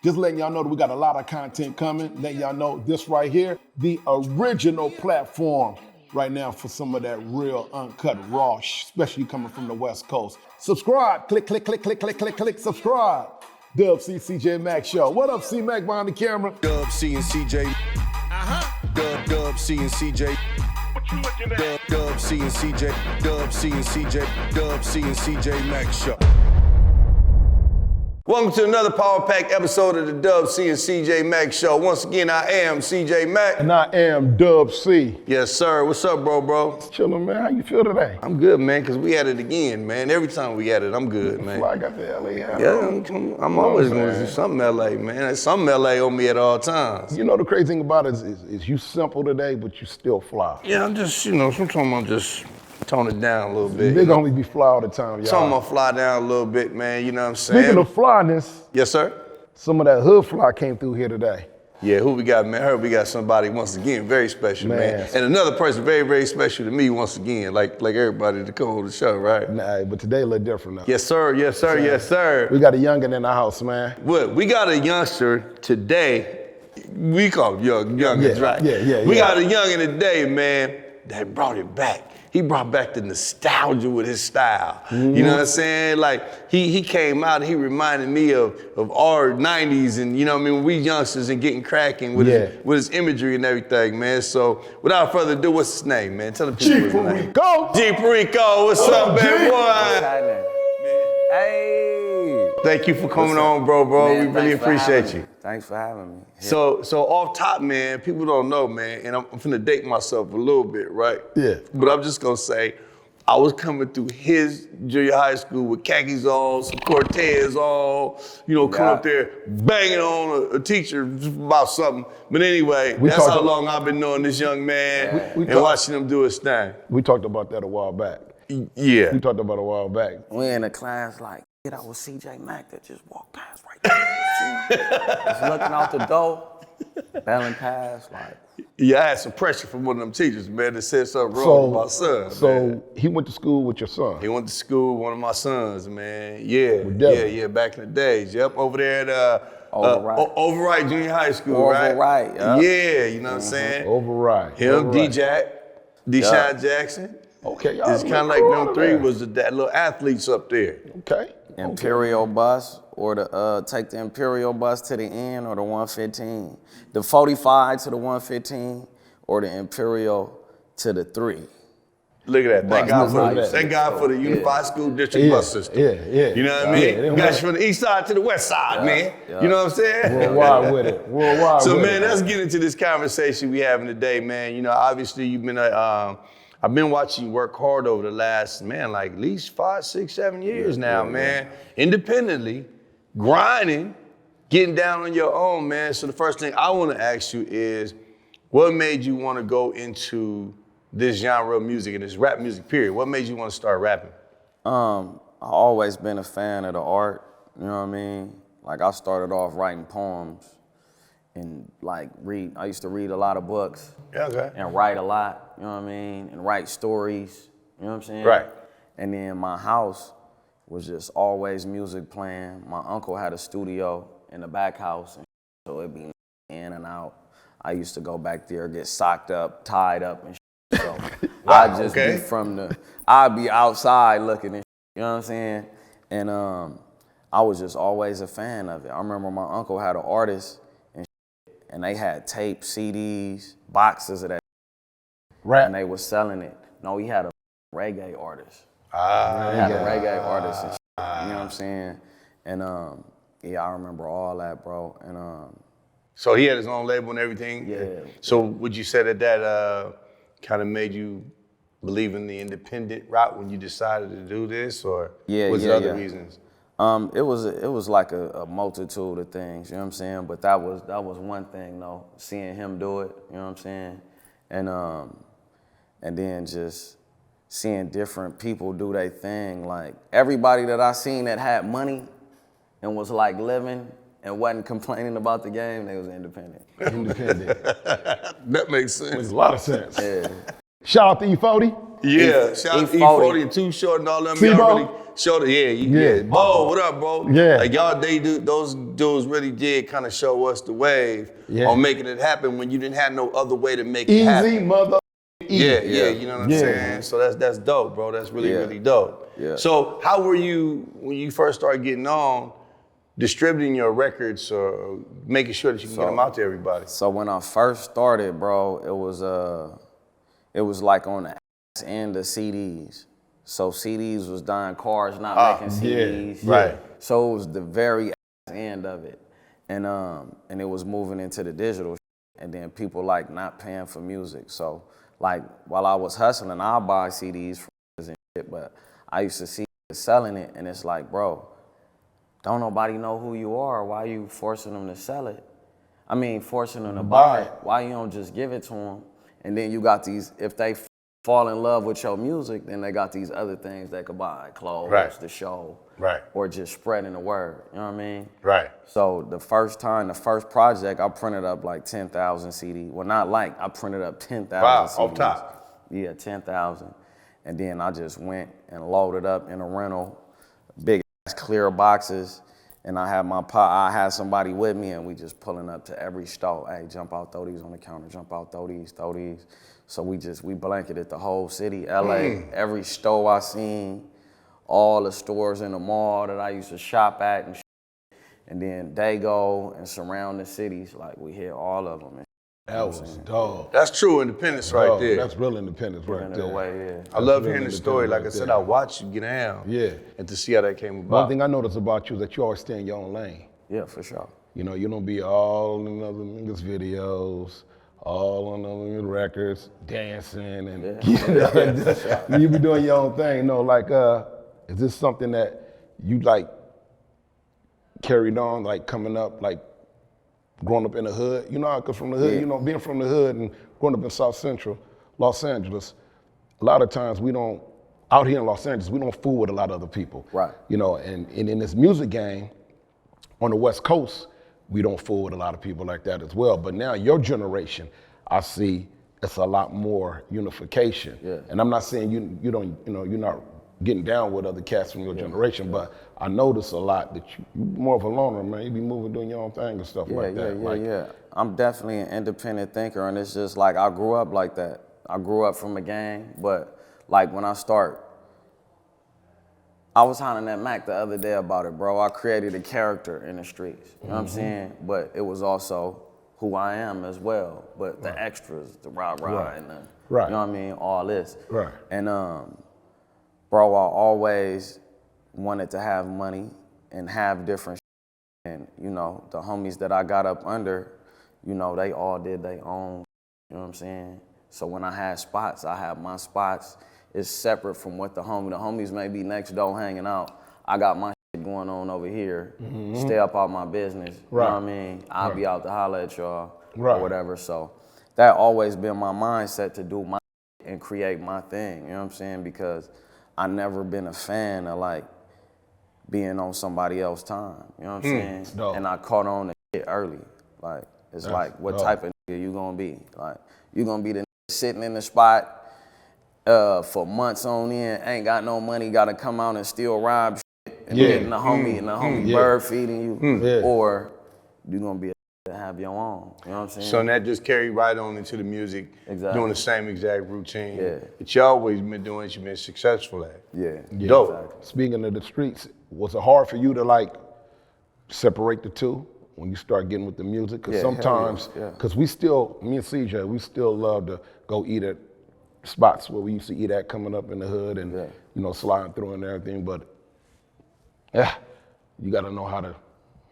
Just letting y'all know that we got a lot of content coming. Letting y'all know this right here, the original platform right now for some of that real uncut raw, especially coming from the West Coast. Subscribe, click, subscribe. Dub C, CJ Mac Show. What up, C Mac behind the camera? Dub C and CJ. Dub C and CJ. What you looking at? Dub C and CJ. Dub C and CJ. Dub C and CJ Mac Show. Welcome to another Power Pack episode of the Dub C and CJ Mac Show. Once again, I am CJ Mac. And I am Dub C. Yes, sir. What's up, bro? Chillin', man. How you feel today? I'm good, man, because we at it again, man. Every time we at it, I'm good, man. Fly got the LA hat. Yeah, I'm always going to do something LA, man. There's something LA on me at all times. You know, the crazy thing about it is you simple today, but you still fly. Yeah, I'm just, sometimes I'm just tone it down a little bit. Big only be fly all the time, y'all. Some gonna fly down a little bit, man, you know what I'm saying? Speaking of flyness, yes, sir? some of that hood fly came through here today. Yeah, who we got, man? I heard we got somebody, once again, very special, man. And another person very, very special to me, once again, like everybody to come on the show, right? Nah, but today a little different now. Yes, sir, yes, sir, yes, sir. We got a youngin' in the house, man. What? We got a youngster today. We call him youngins, right? Yeah. We got a youngin' today, man, that brought it back. He brought back the nostalgia with his style. Mm-hmm. You know what I'm saying? Like, he came out and he reminded me of our 90s and, you know what I mean, when we youngsters and getting cracking with his imagery and everything, man. So, without further ado, what's his name, man? Tell the people G his name. Perico! G Perico, what's up, man, boy? What's happening? Hey! Thank you for coming on, bro. Man, we really appreciate you. Thanks for having me. So off top, man, people don't know, man, and I'm finna date myself a little bit, right? Yeah. But I'm just gonna say, I was coming through his junior high school with khakis on, some Cortez on, coming up there banging on a teacher about something. But anyway, that's how long I've been knowing this young man and watching him do his thing. We talked about that a while back. Yeah. We talked about it a while back. We in a class like, that was CJ Mac that just walked past right there. Just looking out the door, bailing past, like. Yeah, I had some pressure from one of them teachers, man, that said something wrong with my son. So he went to school with your son? He went to school with one of my sons, man. Yeah, back in the days. Yep, over there at Overright Junior High School, right? Overright, yeah, you know what I'm saying? Overright. Him, Deshaun Jackson. Okay, y'all. It's kind of like them three was that little athletes up there. Okay. Imperial bus, or take the Imperial bus to the end, or the 115. The 45 to the 115, or the Imperial to the 3. Look at that. Thank God for the Unified School District bus system. Yeah. You know what I mean? Got you from the east side to the west side, man. You know what I'm saying? Worldwide with it. So, man, let's get into this conversation we having today, man. You know, obviously you've been I've been watching you work hard over the last, man, like at least 5, 6, 7 years now, man. Independently, grinding, getting down on your own, man. So the first thing I want to ask you is, what made you want to go into this genre of music and this rap music period? What made you want to start rapping? I always been a fan of the art, you know what I mean? Like, I started off writing poems and I used to read a lot of books. And write a lot, you know what I mean? And write stories, you know what I'm saying? Right. And then my house was just always music playing. My uncle had a studio in the back house, and so it'd be in and out. I used to go back there, get socked up, tied up, and shit. So I'd just be I'd be outside looking and shit, you know what I'm saying? And I was just always a fan of it. I remember my uncle had an artist, and they had tape, CDs, boxes of that rap, and they was selling it. No, he had a reggae artist. He had a reggae artist and shit, you know what I'm saying? And I remember all that, bro. And so he had his own label and everything? Yeah. So would you say that kind of made you believe in the independent route when you decided to do this, or was there other reasons? It was like a multitude of things, you know what I'm saying? But that was one thing though, seeing him do it, you know what I'm saying? And then just seeing different people do their thing. Like, everybody that I seen that had money and was like living and wasn't complaining about the game, they was independent. Independent. That makes sense. Makes a lot of sense. Yeah. Shout out to E40. Yeah, shout out to E40 and Too Short and all them. T-Bo? Y'all really showed it. Yeah. Bo, what up, bro? Yeah. Like those dudes really did kind of show us the wave on making it happen when you didn't have no other way to make it happen. Easy mother. Yeah, you know what I'm saying? So that's dope, bro. That's really dope. Yeah. So how were you, when you first started getting on, distributing your records or making sure that you can get them out to everybody? So when I first started, bro, it was like on the ass end of CDs. So CDs was dying, cars not making CDs. Right. So it was the very ass end of it. And it was moving into the digital and then people like not paying for music. So like while I was hustling, I'll buy CDs from and shit, but I used to see selling it and it's like, bro, don't nobody know who you are. Why you forcing them to sell it? I mean, forcing them to buy it. Why you don't just give it to them? And then you got these, if they fall in love with your music, then they got these other things they could buy, clothes, the show, or just spreading the word, you know what I mean? Right. So the first project, I printed up like 10,000 CDs. Well, not like, I printed up 10,000 CDs. Off top. Yeah, 10,000. And then I just went and loaded up in a rental, big ass clear boxes, and I had somebody with me and we just pulling up to every store. Hey, jump out, throw these on the counter, jump out, throw these. So we blanketed the whole city, LA, every store I seen, all the stores in the mall that I used to shop at and then Dago and surrounding cities, like we hit all of them. That was dope. That's true independence right there. That's real independence right there. I love hearing the story. Like I said, I watched you get down. Yeah. And to see how that came about. One thing I noticed about you is that you always stay in your own lane. Yeah, for sure. You know, you don't be all in other niggas' videos, all on other records, dancing, and you be doing your own thing. You know, like, is this something that you like carried on, like coming up, like growing up in the hood? You know, because from the hood, you know, being from the hood and growing up in South Central Los Angeles, a lot of times out here in Los Angeles, we don't fool with a lot of other people. Right. You know, and in this music game, on the West Coast, we don't fool with a lot of people like that as well. But now your generation, I see it's a lot more unification. Yeah. And I'm not saying you don't, you know, you're not getting down with other cats from your generation, but I notice a lot that you're more of a loner, man. You be moving, doing your own thing and stuff like that. Yeah. I'm definitely an independent thinker, and it's just like I grew up like that. I grew up from a gang, but like when I was hollering at Mac the other day about it, bro. I created a character in the streets, you know what I'm saying? But it was also who I am as well, but the extras, the rah-rah and the, you know what I mean, all this. Right. And bro, I always wanted to have money and have different and, you know, the homies that I got up under, you know, they all did their own, you know what I'm saying? So when I had spots, I have my spots. It's separate from what the homies may be next door hanging out. I got my shit going on over here. Stay up out my business, you know what I mean? I'll be out to holler at y'all or whatever. So that always been my mindset to do my and create my thing, you know what I'm saying? Because I never been a fan of like being on somebody else's time, you know what I'm saying? And I caught on the shit early. Like, it's like, what type of nigga you gonna be? Like, you gonna be the nigga sitting in the spot for months on end, ain't got no money, gotta come out and still rob shit and getting the homie bird feeding you, or you gonna be able to have your own, you know what I'm saying? So that just carried right on into the music, doing the same exact routine that you always been doing, you've been successful at. Dope. Exactly. Speaking of the streets, was it hard for you to like separate the two when you start getting with the music? Because sometimes, because me and CJ, we still love to go eat at spots where we used to eat at coming up in the hood and you know, sliding through and everything, but you gotta know how to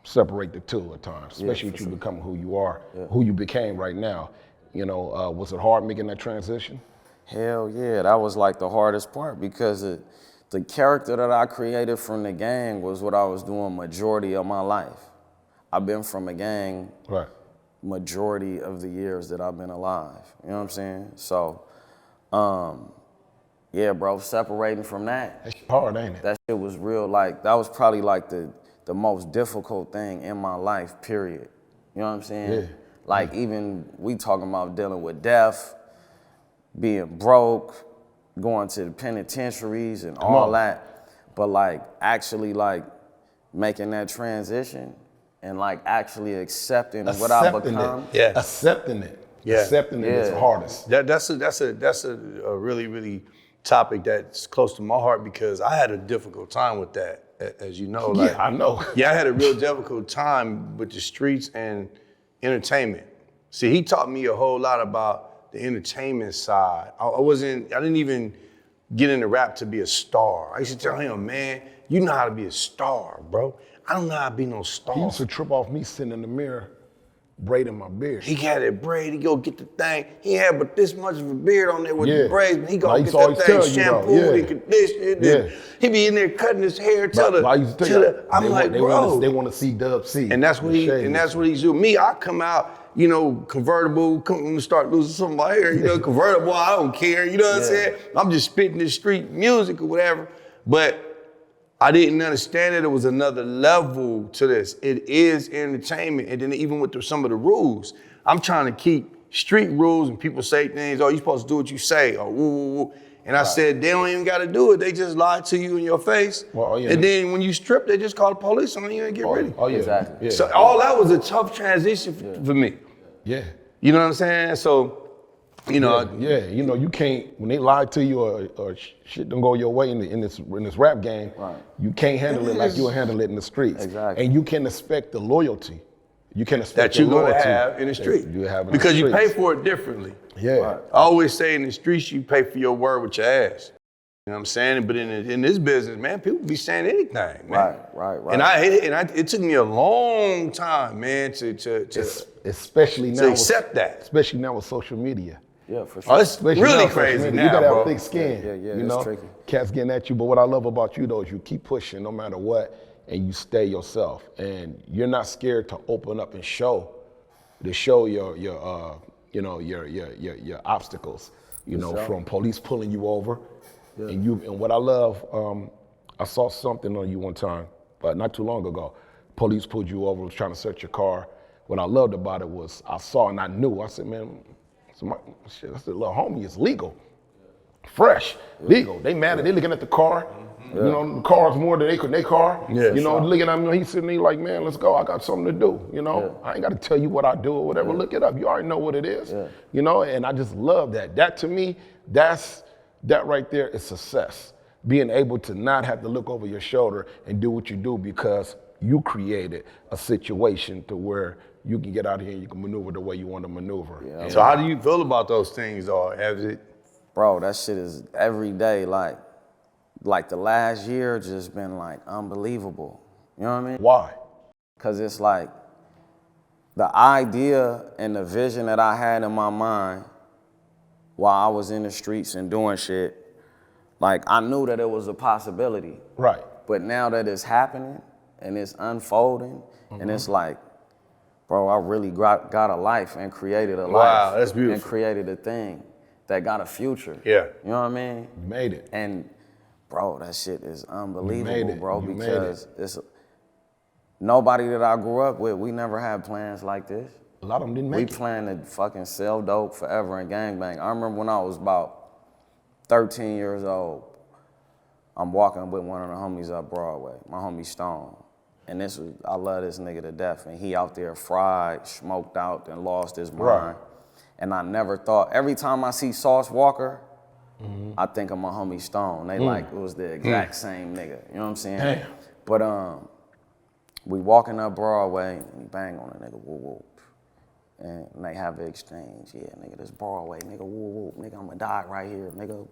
separate the two at times, especially with you becoming who you are, who you became right now. You know, was it hard making that transition? Hell yeah, that was like the hardest part because the character that I created from the gang was what I was doing majority of my life. I've been from a gang majority of the years that I've been alive, you know what I'm saying? So, yeah, bro, separating from that. That's hard, ain't it? That shit was real, like, that was probably like the most difficult thing in my life, period. You know what I'm saying? Like, even we talking about dealing with death, being broke, going to the penitentiaries and all that. But like actually like making that transition and like actually accepting what I've become. Yeah. Accepting it. Yeah. Accepting it is the hardest. That's a really topic that's close to my heart because I had a difficult time with that, as you know. Like, yeah, I know. Yeah, I had a real difficult time with the streets and entertainment. See, he taught me a whole lot about the entertainment side. I didn't even get into rap to be a star. I used to tell him, man, you know how to be a star, bro. I don't know how to be no star. He used to trip off me sitting in the mirror, braiding my beard. He had it braid, he go get the thing. He had but this much of a beard on there with the braids, but he go get that thing shampooed and conditioned. He be in there cutting his hair till I'm like, bro. They want to see Dub C. And that's what he's doing. Me, I come out, you know, convertible, start losing some of my hair, you know, convertible, I don't care, you know what I'm saying? I'm just spitting this street music or whatever. But I didn't understand that it was another level to this. It is entertainment. And then even with some of the rules, I'm trying to keep street rules and people say things, oh, you're supposed to do what you say, or woo, woo, woo. And I said, they don't even got to do it. They just lie to you in your face. And then when you strip, they just call the police on you and get ready. Oh, yeah. Exactly. Yeah. So all that was a tough transition for me. Yeah. You know what I'm saying? So, you know. Yeah, you know, you can't, when they lie to you or shit don't go your way in this rap game, you can't handle it like you'll handle it in the streets. Exactly. And you can expect the loyalty. You can expect that you're going to have in the street. Because you pay for it differently. Yeah. I always say in the streets, you pay for your word with your ass. You know what I'm saying? But in this business, man, people be saying anything, man. Right. And it took me a long time, man, to especially now accept that. Especially now with social media. Yeah, for sure. Oh, it's really crazy now, you gotta bro. have thick skin. Yeah, you know, tricky. Cats getting at you. But what I love about you though is you keep pushing no matter what, and you stay yourself, and you're not scared to open up and show your obstacles. You know, from police pulling you over, and what I love, I saw something on you one time, but not too long ago. Police pulled you over, was trying to search your car. What I loved about it was I saw and I knew. I said, man. So I said, little homie, it's legal. Fresh, legal. They mad at, they looking at the car. You know, the car's more than their car. Yeah, you know, looking at me, he's sitting there like, man, let's go. I got something to do. You know, I ain't got to tell you what I do or whatever. Look it up. You already know what it is. You know, and I just love that. That to me, that right there is success. Being able to not have to look over your shoulder and do what you do because you created a situation to where you can get out of here and you can maneuver the way you want to maneuver. Yeah. So how do you feel about those things, or has it? Bro, that shit is every day, like the last year just been like unbelievable. You know what I mean? Why? Cause it's like the idea and the vision that I had in my mind while I was in the streets and doing shit, like I knew that it was a possibility. Right. But now that it's happening and it's unfolding and it's like, bro, I really got a life and created a life. Wow, that's beautiful. And created a thing that got a future. Yeah. You know what I mean? You made it. And bro, that shit is unbelievable, You made it. bro, You made because it's nobody that I grew up with, we never had plans like this. A lot of them didn't make it. We planned to fucking sell dope forever and gangbang. I remember when I was about 13 years old, I'm walking with one of the homies up Broadway, my homie Stone. And I love this nigga to death. And he out there fried, smoked out, and lost his mind. Right. And I never thought, every time I see Sauce Walker, I think of my homie Stone. They like, it was the exact same nigga. You know what I'm saying? Damn. But we walking up Broadway, and we bang on a nigga, woo woo. And they have the exchange. Yeah, nigga, this Broadway, nigga, woo woo. Nigga, I'ma die right here, nigga.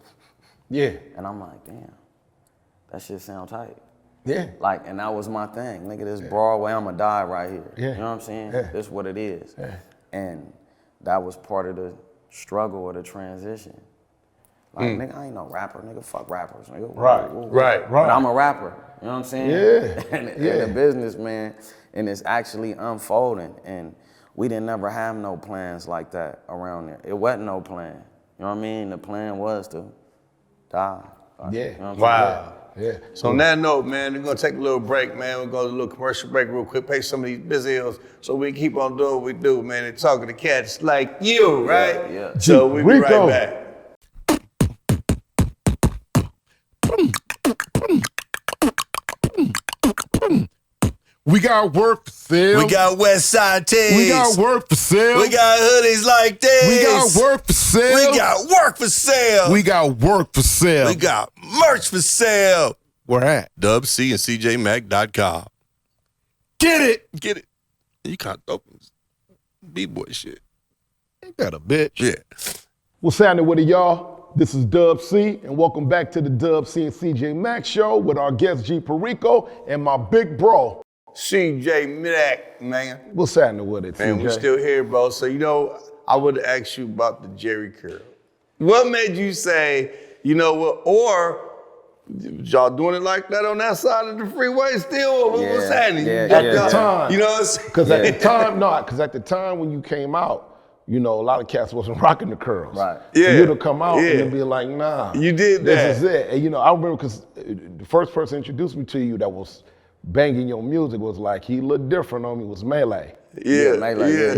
Yeah. And I'm like, damn, that shit sound tight. Yeah. Like, and that was my thing. Nigga, this Broadway, I'ma die right here. Yeah. You know what I'm saying? Yeah. This what it is. Yeah. And that was part of the struggle or the transition. Like, nigga, I ain't no rapper, nigga, fuck rappers, nigga. Right. But I'm a rapper, you know what I'm saying? Yeah. and the business, man, and it's actually unfolding. And we didn't never have no plans like that around there. It wasn't no plan. You know what I mean? The plan was to die. Yeah. You know what I'm Wow. Yeah. So on that note, man, we're gonna take a little break, man. We're gonna do a little commercial break real quick, pay some of these bills so we can keep on doing what we do, man, and talking to cats like you, right? Yeah. So we'll be right Rico. back. We got work for sale. We got West Side tees. We got work for sale. We got hoodies like this. We got work for sale. We got work for sale. We got work for sale. We got merch for sale. Where at? DubC and CJMac.com. Get it. Get it. You can't open B-boy shit. Ain't that a bitch? Yeah. What's happening with it, y'all? This is DubC, and welcome back to the DubC and CJ Mac show with our guest G Perico and my big bro. CJ Mac, man. What's happening with it, Man, CJ? we still here, bro. So, you know, I would ask you about the Jerry curl. What made you say, you know what, or y'all doing it like that on that side of the freeway still? Or what's happening? At the time. You know what I'm saying? Because at the time when you came out, you know, a lot of cats wasn't rocking the curls. Right. Yeah. So you'd have come out Yeah. and be like, nah. You did that. This is it. And you know, I remember because the first person introduced me to you that was banging your music was like, he looked different on me, was Melee. Yeah, Melee, yeah.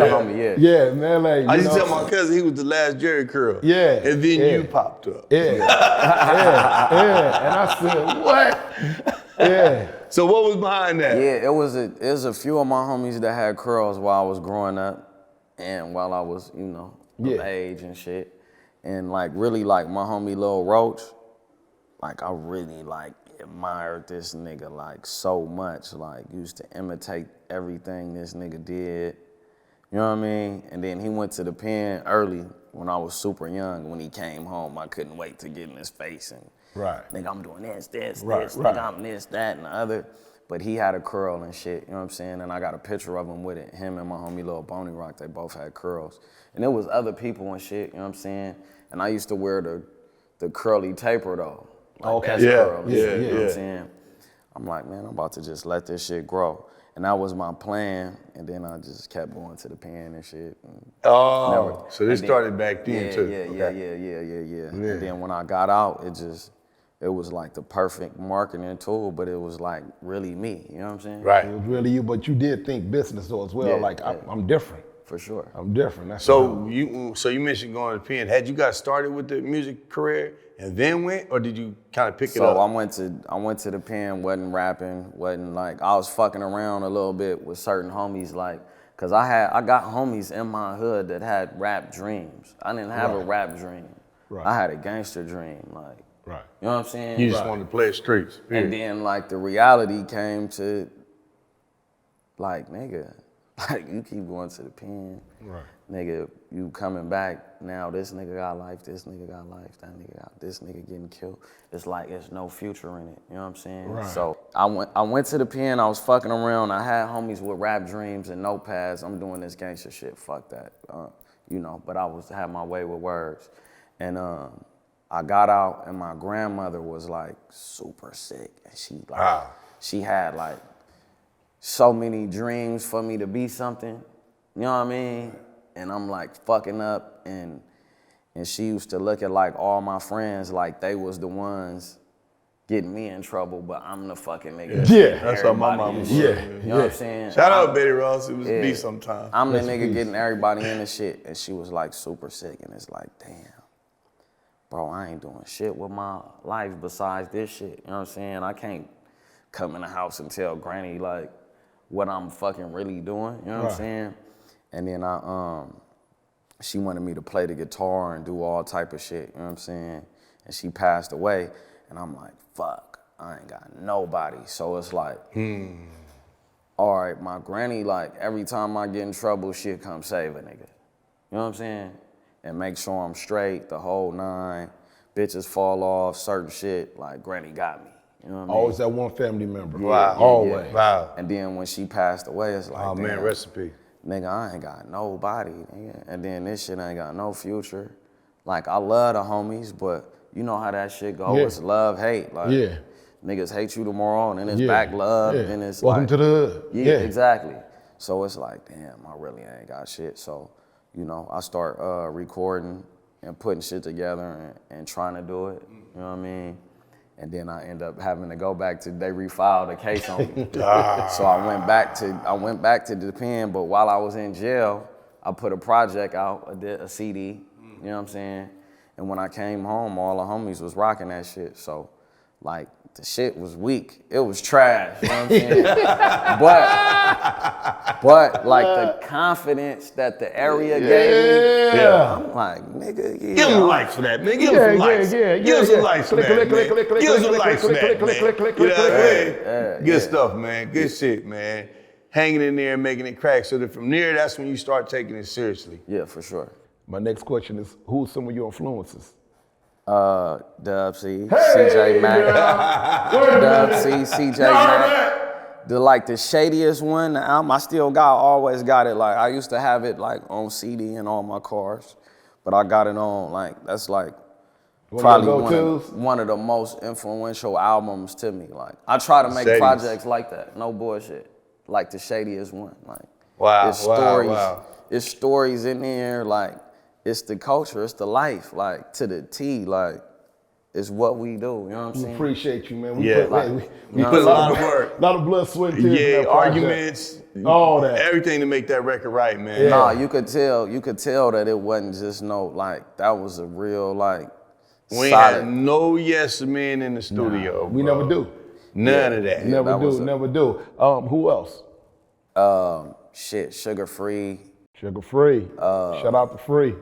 homie, Yeah, Melee. I you used to know? tell my cousin he was the last Jerry curl. Yeah, And then yeah. you popped up. Yeah, yeah. And I said, what? Yeah. So what was behind that? Yeah, it was a few of my homies that had curls while I was growing up and while I was, you know, of age and shit. And like really like my homie Lil Roach, like I really like admired this nigga like so much. Like used to imitate everything this nigga did. You know what I mean? And then he went to the pen early when I was super young. When he came home, I couldn't wait to get in his face and nigga, I'm doing this, nigga, I'm this, that, and the other. But he had a curl and shit, you know what I'm saying? And I got a picture of him with it. Him and my homie Lil Boney Rock, they both had curls. And there was other people and shit, you know what I'm saying? And I used to wear the curly taper though. Like that's curl, you know what I'm saying? I'm like, man, I'm about to just let this shit grow. And that was my plan. And then I just kept going to the pen and shit. And so this started back then too. Yeah. And then when I got out, it was like the perfect marketing tool, but it was like really me, you know what I'm saying? Right. It was really you, but you did think business though as well. I'm different. For sure. I'm different. That's So you mentioned going to the pen. Had you got started with the music career and then went, or did you kind of pick it up? So I went to the pen, wasn't rapping, wasn't like, I was fucking around a little bit with certain homies, like, cause I got homies in my hood that had rap dreams. I didn't have a rap dream. Right. I had a gangster dream, like. Right. You know what I'm saying? You just wanted to play the streets. And then like the reality came to, like, nigga, like you keep going to the pen. Right. Nigga, you coming back, now this nigga got life, this nigga got life, that nigga got, this nigga getting killed. It's like, there's no future in it, you know what I'm saying? Right. So I went to the pen, I was fucking around, I had homies with rap dreams and notepads, I'm doing this gangster shit, fuck that, you know, but I had my way with words. And I got out and my grandmother was like super sick and she had like so many dreams for me to be something, you know what I mean? And I'm like fucking up and she used to look at like all my friends like they was the ones getting me in trouble, but I'm the fucking nigga. Yeah, that's how my mama was. You know what I'm saying? Shout out Betty Ross, it was me sometimes. I'm the nigga getting everybody in the shit and she was like super sick and it's like, damn. Bro, I ain't doing shit with my life besides this shit, you know what I'm saying? I can't come in the house and tell granny like what I'm fucking really doing, you know what I'm saying? And then she wanted me to play the guitar and do all type of shit, you know what I'm saying? And she passed away and I'm like, fuck, I ain't got nobody. So it's like, all right, my granny, like every time I get in trouble, she'll come save a nigga, you know what I'm saying? And make sure I'm straight, the whole nine. Bitches fall off, certain shit, like granny got me. You know what I mean? Always that one family member. Wow. Always. Wow. And then when she passed away, it's like, Oh man, recipe. Nigga, I ain't got nobody, nigga. And then this shit ain't got no future. Like, I love the homies, but you know how that shit go. It's love, hate. Like, niggas hate you tomorrow, and then it's back love, and then it's welcome like, to the hood. Yeah, exactly. So it's like, damn, I really ain't got shit. So, you know, I start recording and putting shit together and trying to do it, you know what I mean? And then I end up having to go back to, they refiled the case on me. So I went back to the pen, but while I was in jail, I put a project out, a CD, you know what I'm saying? And when I came home, all the homies was rocking that shit. So like the shit was weak. It was trash, you know what I'm saying? but like the confidence that the area gave me, I'm like, nigga, yeah. Give him likes for that, man. Give him some likes. Give him some likes for that, man. Give him some likes for that, man. You know what I mean? Good stuff, man. Good shit, man. Hanging in there and making it crack. So that from there, that's when you start taking it seriously. Yeah, for sure. My next question is, who's some of your influences? Dub C, CJ Mack. Dub C, CJ Mack. The shadiest one, the album, I still always got it. Like, I used to have it like on CD in all my cars, but I got it on, like, that's like probably one of the most influential albums to me. Like, I try to make projects like that, no bullshit. Like the shadiest one, like. Wow, It's stories in there, like, it's the culture, it's the life, like, to the T, like, it's what we do, you know what I'm saying? We appreciate you, man. We put a lot of work. A lot of blood, sweat, and tears in that arguments, all that. Everything to make that record right, man. Yeah. Nah, you could tell that it wasn't just that was a real, like, we solid. ain't had no yes men in the studio. We never do. None of that. Never do. Who else? Sugar Free. Sugar Free. Shout out to Free.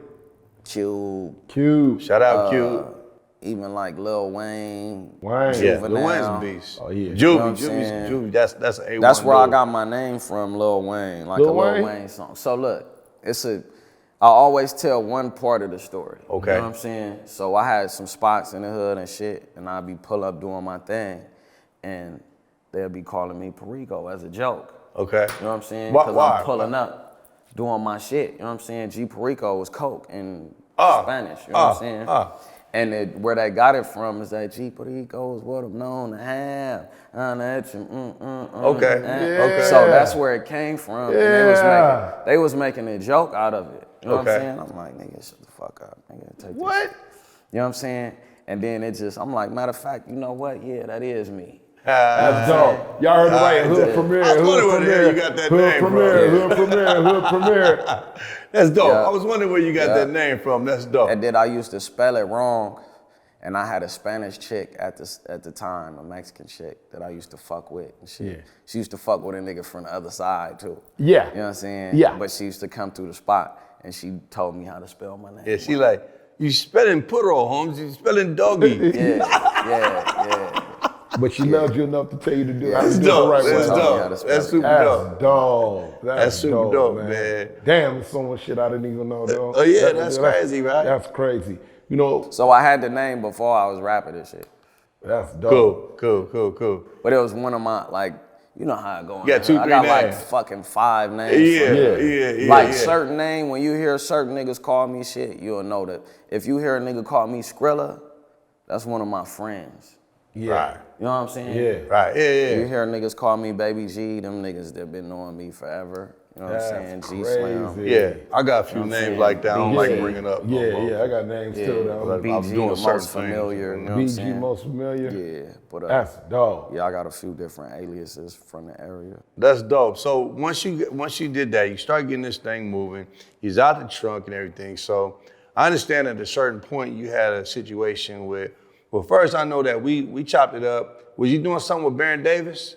Cube. Shout out Cube. Even like Lil Wayne. Yeah, Lil Wayne's a beast. Oh yeah. Juvie. That's an A1. That's where I got my name from, Lil Wayne. Like Lil Wayne song. So look, I always tell one part of the story. Okay. You know what I'm saying? So I had some spots in the hood and shit, and I'd be pull up doing my thing, and they'll be calling me Perico as a joke. Okay. You know what I'm saying? Why? Because I'm pulling up, doing my shit. You know what I'm saying? G Perico was coke in Spanish. You know what I'm saying? And where they got it from is that G Perico is what I'm known to have. Okay. Yeah. So that's where it came from. And they was making a joke out of it. You know what I'm saying? I'm like, nigga, shut the fuck up. Nigga, take What? this. You know what I'm saying? And then I'm like, matter of fact, you know what? Yeah, that is me. That's dope. Y'all heard it right. Hood Premiere. I was wondering where the hell you got that name from. Hood Premiere. That's dope. Yeah. I was wondering where you got that name from. That's dope. And then I used to spell it wrong. And I had a Spanish chick at the time, a Mexican chick that I used to fuck with and shit. Yeah. She used to fuck with a nigga from the other side too. Yeah. You know what I'm saying? Yeah. But she used to come through the spot and she told me how to spell my name. Yeah, she like, you spelling puro, Holmes. You spelling doggy. Yeah. But she loved you enough to tell you to do it. That's dope. That's super dope. That's super dope, man. Damn, there's so much shit I didn't even know, though. Oh yeah, that's crazy, right? That's crazy. You know. So I had the name before I was rapping this shit. That's dope. Cool. But it was one of my, like, you know how it go. Yeah, 2, 3 I got names. like fucking 5 names. Yeah. Like certain name, when you hear certain niggas call me shit, you'll know that. If you hear a nigga call me Skrilla, that's one of my friends. Yeah. Right. You know what I'm saying? Yeah. Right. Yeah. You hear niggas call me Baby G, them niggas that been knowing me forever. You know what I'm saying? That's G Slam. crazy. Yeah. I got a few names like that. I don't like Yeah. bringing up. Yeah, I got names too, though. But I was BG doing the certain most familiar. You know what I'm BG saying? most familiar. Yeah, but That's dope. yeah, I got a few different aliases from the area. That's dope. So once you did that, you start getting this thing moving. He's out the trunk and everything. So I understand at a certain point you had a situation with. Well, first I know that we chopped it up. Was you doing something with Baron Davis?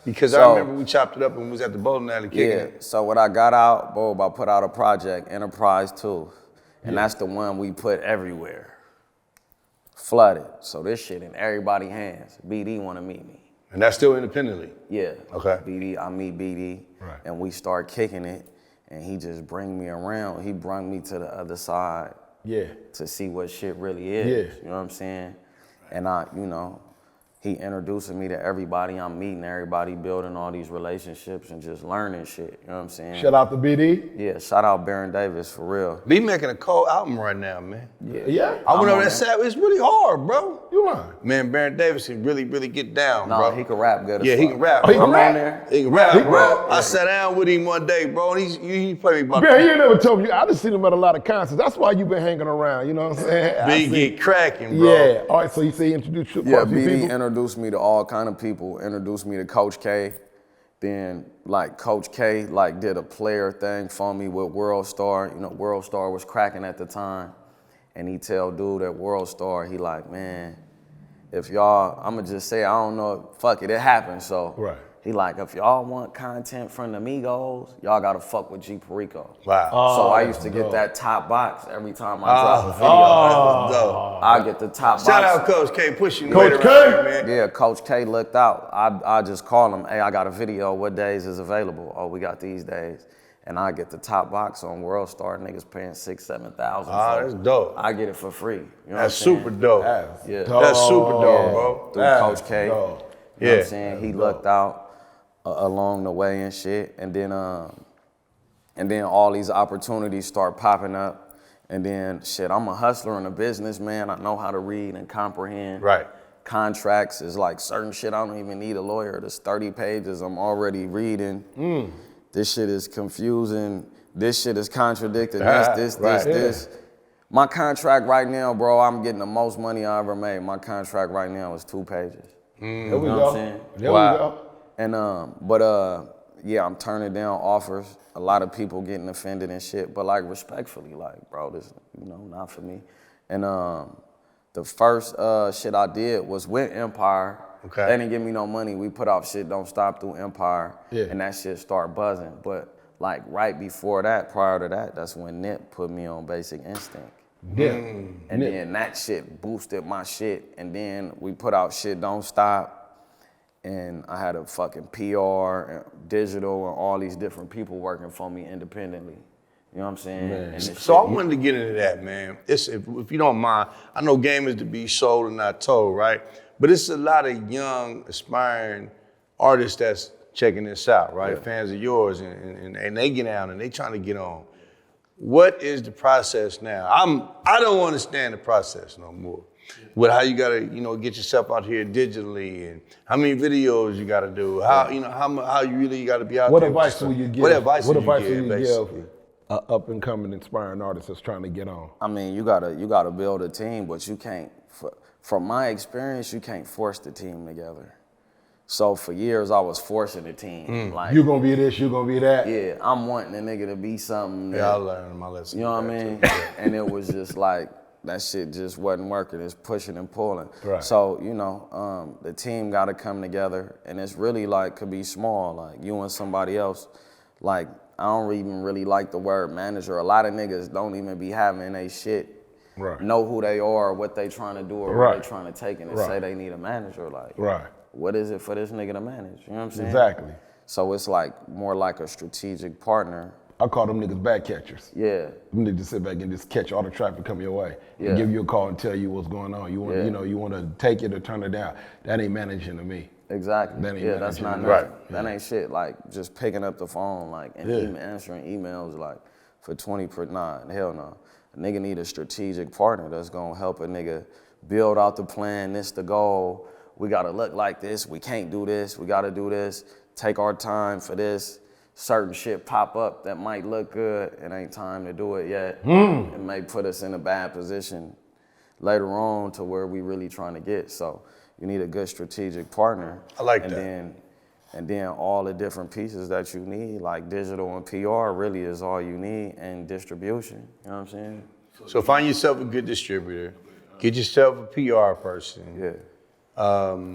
Because I remember we chopped it up and we was at the bowling alley kicking it. So when I got out, I put out a project, Enterprise 2. And that's the one we put everywhere. Flooded. So this shit in everybody's hands. BD wanna meet me. And that's still independently? Yeah. Okay. BD, I meet BD. Right. And we start kicking it. And he just bring me around. He brought me to the other side. Yeah. To see what shit really is. Yeah. You know what I'm saying? And he introducing me to everybody I'm meeting, everybody building all these relationships and just learning shit. You know what I'm saying? Shout out to BD. Yeah, shout out Baron Davis for real. B making a cold album right now, man. Yeah. I went over that set. It's really hard, bro. You lying? Man, Baron Davis can really get down, No, bro. he can rap good as Yeah, fuck. he can rap. Oh, he can bro. rap? On there. He can rap, He can bro. rap? I sat down with him one day, bro, and he played me about Man, you never told me. I just seen him at a lot of concerts. That's why you been hanging around. You know what I'm saying? Big get cracking, bro. Yeah. All right. So you say he introduced you to Yeah, quite a few BD people? introduced me to all kind of people. Introduced me to Coach K. Then like Coach K like did a player thing for me with World Star. You know, World Star was cracking at the time. And he tell dude at World Star, he like, man, if y'all, I'ma just say, I don't know, fuck it happened. So Right. he like, if y'all want content from the Migos, y'all gotta fuck with G Perico. Wow. So I used to get that top box every time I drop a video. That was dope. I get the top box. Shout out Coach K pushing Coach weight K? around here, man. Yeah, Coach K looked out. I just call him, hey, I got a video, what days is available? Oh, we got these days. And I get the top box on World Star, niggas paying $6,000, $7,000. That's dope. I get it for free. You know That's what I'm super saying? dope. Yeah. That's super dope, bro. Through That's Coach K. dope. You know what I'm saying? He looked out along the way and shit. And then all these opportunities start popping up. And then shit, I'm a hustler and a businessman. I know how to read and comprehend. Right. Contracts is like certain shit I don't even need a lawyer. There's 30 pages I'm already reading. This shit is confusing. This shit is contradicting. This. My contract right now, bro, I'm getting the most money I ever made. My contract right now is 2 pages. There we You know go. what I'm saying? There Wow. we go. And yeah, I'm turning down offers. A lot of people getting offended and shit, but like respectfully, like, bro, this, not for me. And the first shit I did was with Empire. Okay. They didn't give me no money. We put out Shit Don't Stop through Empire. Yeah. And that shit started buzzing. But like right before that, prior to that, that's when Nip put me on Basic Instinct. Yeah. And then that shit boosted my shit. And then we put out Shit Don't Stop. And I had a fucking PR and digital and all these different people working for me independently. You know what I'm saying? Man. And this So I shit- wanted to get into that, man. If you don't mind, I know game is to be sold and not told, right? But it's a lot of young, aspiring artists that's checking this out, right? Yeah. Fans of yours, and they get out and they trying to get on. What is the process now? I don't understand the process no more. With how you gotta, get yourself out here digitally, and how many videos you gotta do, how you really gotta be out What there. advice will you give? What advice What would advice you will give, you basically? give an up and coming, inspiring artist that's trying to get on? I mean, you gotta build a team, but you can't. From my experience, you can't force the team together. So for years, I was forcing the team. Like, You gonna be this, you gonna be that. yeah, I'm wanting a nigga to be something. Yeah, I That, learned my lesson. you know what I mean? And it was just like that shit just wasn't working. It's pushing and pulling. Right. So the team got to come together, and it's really like could be small, like you and somebody else. Like I don't even really like the word manager. A lot of niggas don't even be having they shit. Right. Know who they are, what they trying to do, or Right. what they trying to take, and they Right. say they need a manager. Like, Right. what is it for this nigga to manage? You know what I'm saying? Exactly. So it's like more like a strategic partner. I call them niggas bad catchers. Yeah. You need to sit back and just catch all the traffic come your way. Yeah. And give you a call and tell you what's going on. You want, Yeah. you want to take it or turn it down. That ain't managing to me. Exactly. That ain't Yeah, that's not managing. nothing. Right. That ain't shit. Like just picking up the phone, like and Yeah. answering emails, like for 20 per nine. Hell no. A nigga need a strategic partner that's gonna help a nigga build out the plan. This the goal. We gotta look like this. We can't do this. We gotta do this. Take our time for this. Certain shit pop up that might look good. It ain't time to do it yet. It may put us in a bad position later on to where we really trying to get. So you need a good strategic partner. I like and that. And then all the different pieces that you need, like digital and PR really is all you need, and distribution. You know what I'm saying? So find yourself a good distributor. Get yourself a PR person. Yeah.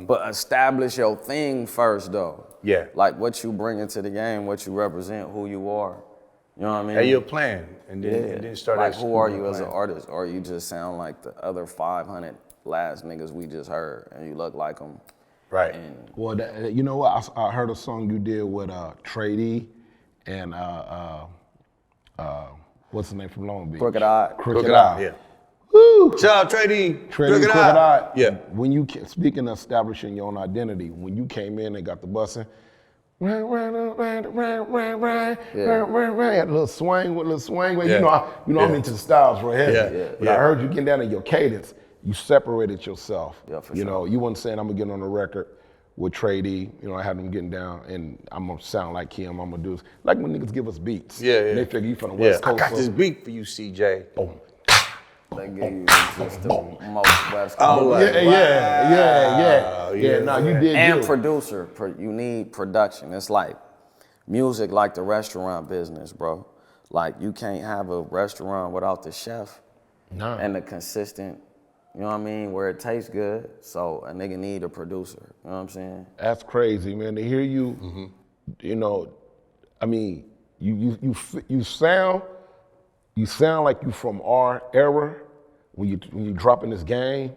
But establish your thing first though. Yeah. Like what you bring into the game, what you represent, who you are. You know what I mean? Have your plan, and then start Like who are you executing as the an plan. artist? Or you just sound like the other 500 last niggas we just heard, and you look like them. Right. Well, you know what? I heard a song you did with Trady and what's the name from Long Beach? Crooked Eye. Crooked Eye. Yeah. Woo! Shout out Trady. Crooked Eye. Yeah. When you speaking of establishing your own identity, when you came in and got the bussing, had a little swing with a little swing. Yeah. I'm into the styles right here. Yeah. But I heard you getting down in your cadence. You separated yourself. Yeah, for You sure. know, you wasn't saying I'm gonna get on the record with Trady. I had him getting down and I'm gonna sound like him. I'm gonna do this. Like when niggas give us beats. Yeah. And they figure you from the Yeah. West I Coast. got so- this beat for you, CJ. Boom. They give you just the most West Oh, Coast. like, Yeah, no, you did And good. producer, you need production. It's like music, like the restaurant business, bro. Like you can't have a restaurant without the chef Nah. and the consistent you know what I mean, where it tastes good. So a nigga need a producer, you know what I'm saying? That's crazy, man. To hear you, you know, I mean, you sound like you from our era when you drop in this game.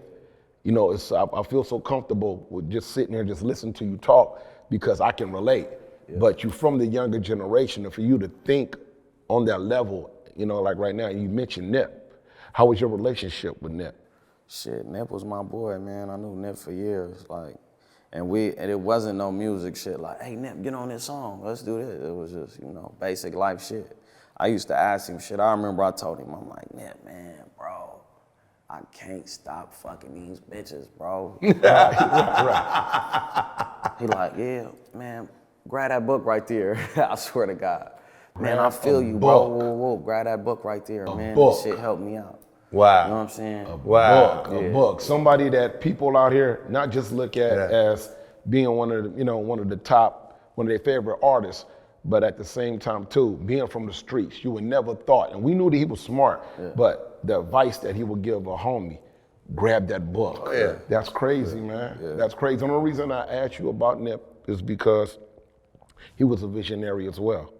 You know, I feel so comfortable with just sitting here, just listening to you talk because I can relate. Yeah. But you from the younger generation, and for you to think on that level, you know, like right now, you mentioned Nip. How was your relationship with Nip? Shit, Nip was my boy, man. I knew Nip for years, like, and it wasn't no music shit like, hey Nip, get on this song, let's do this. It was just, you know, basic life shit. I used to ask him shit. I remember I told him, I'm like, Nip, man, bro, I can't stop fucking these bitches, bro. Right. He like, yeah, man, grab that book right there. I swear to God. Man, I feel you, bro. Whoa, grab that book right there, man. This shit helped me out. Wow. You know what I'm saying? A book. Somebody that people out here not just look at as being one of the top, one of their favorite artists, but at the same time too, being from the streets, you would never thought, and we knew that he was smart, but the advice that he would give a homie, grab that book. Oh, yeah. That's crazy, man. Yeah. That's crazy. The only reason I asked you about Nip is because he was a visionary as well.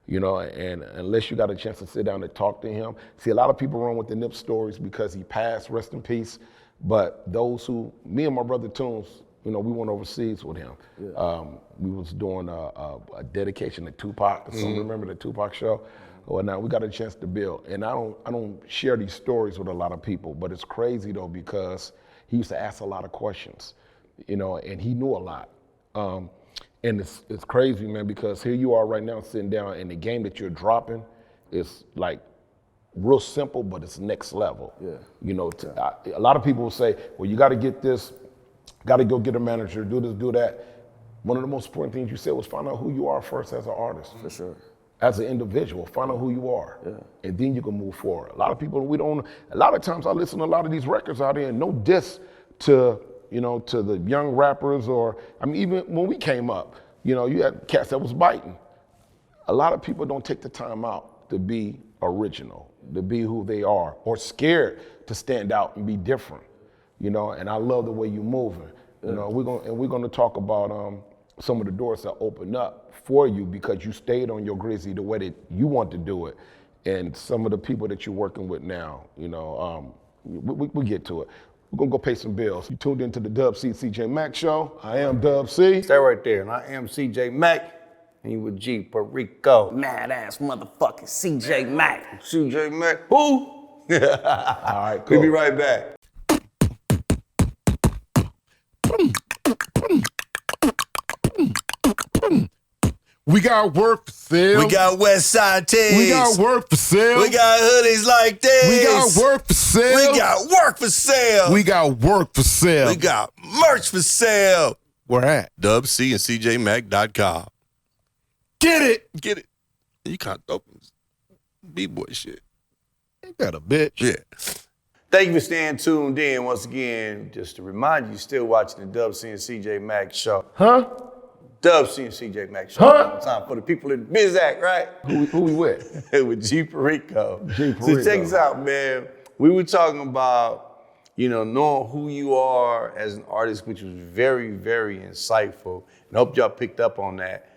You know, and unless you got a chance to sit down and talk to him, see, a lot of people run with the Nip stories because he passed, rest in peace. But those who, me and my brother Tunes, you know, we went overseas with him. Yeah. We was doing a dedication to Tupac. Some remember the Tupac show? Well, now we got a chance to build, and I don't share these stories with a lot of people, but it's crazy though because he used to ask a lot of questions, you know, and he knew a lot. And it's crazy, man, because here you are right now sitting down, and the game that you're dropping is like real simple, but it's next level. Yeah. You know, a lot of people will say, well, you got to get this, got to go get a manager, do this, do that. One of the most important things you said was find out who you are first as an artist. For sure. As an individual, find out who you are, and then you can move forward. A lot of people, a lot of times I listen to a lot of these records out there, and no diss to, you know, to the young rappers, or, I mean, even when we came up, you know, you had cats that was biting. A lot of people don't take the time out to be original, to be who they are, or scared to stand out and be different, you know, and I love the way you're moving. You know, we're gonna talk about some of the doors that open up for you because you stayed on your grizzy the way that you want to do it, and some of the people that you're working with now, you know, we get to it. We're gonna go pay some bills. You tuned into the Dub C CJ Mack show. I am Dub C. Stay right there, and I am CJ Mack, and you with G Perico. Mad ass motherfucking CJ Mack. CJ Mack, who? All right, cool. We'll be right back. We got work for sale. We got West Side tees. We got work for sale. We got hoodies like this. We got work for sale. We got work for sale. We got work for sale. We got merch for sale. Where at? DubC and CJMac.com. Get it. Get it. You can't open B-boy shit. Ain't that a bitch? Yeah. Thank you for staying tuned in once again. Just to remind you, you're still watching the DubC and CJ Mack show. Huh? DubC and CJ Mack show. Huh? Time for the people in the Bizac, right? Who we with? With G Perico. G Perico. So check this out, man. We were talking about, you know, knowing who you are as an artist, which was very, very insightful. And I hope y'all picked up on that.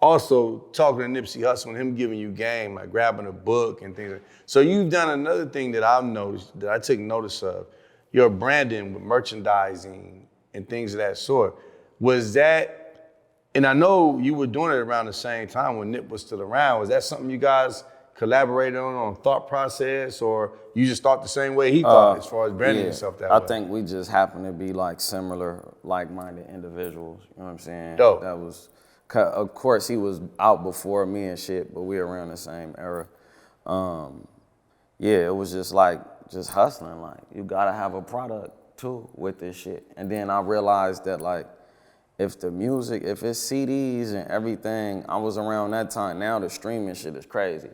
Also, talking to Nipsey Hussle and him giving you game, like grabbing a book and things like that. So you've done another thing that I've noticed, that I took notice of, your branding with merchandising and things of that sort. Was that, and I know you were doing it around the same time when Nip was still around, was that something you guys collaborated on thought process, or you just thought the same way he thought as far as branding yourself that way? I think we just happen to be like similar, like-minded individuals, you know what I'm saying? Dope. That was, of course he was out before me and shit, but we around the same era. Yeah, it was just like, just hustling, like, you gotta have a product too with this shit. And then I realized that like, if the music, if it's CDs and everything, I was around that time. Now the streaming shit is crazy.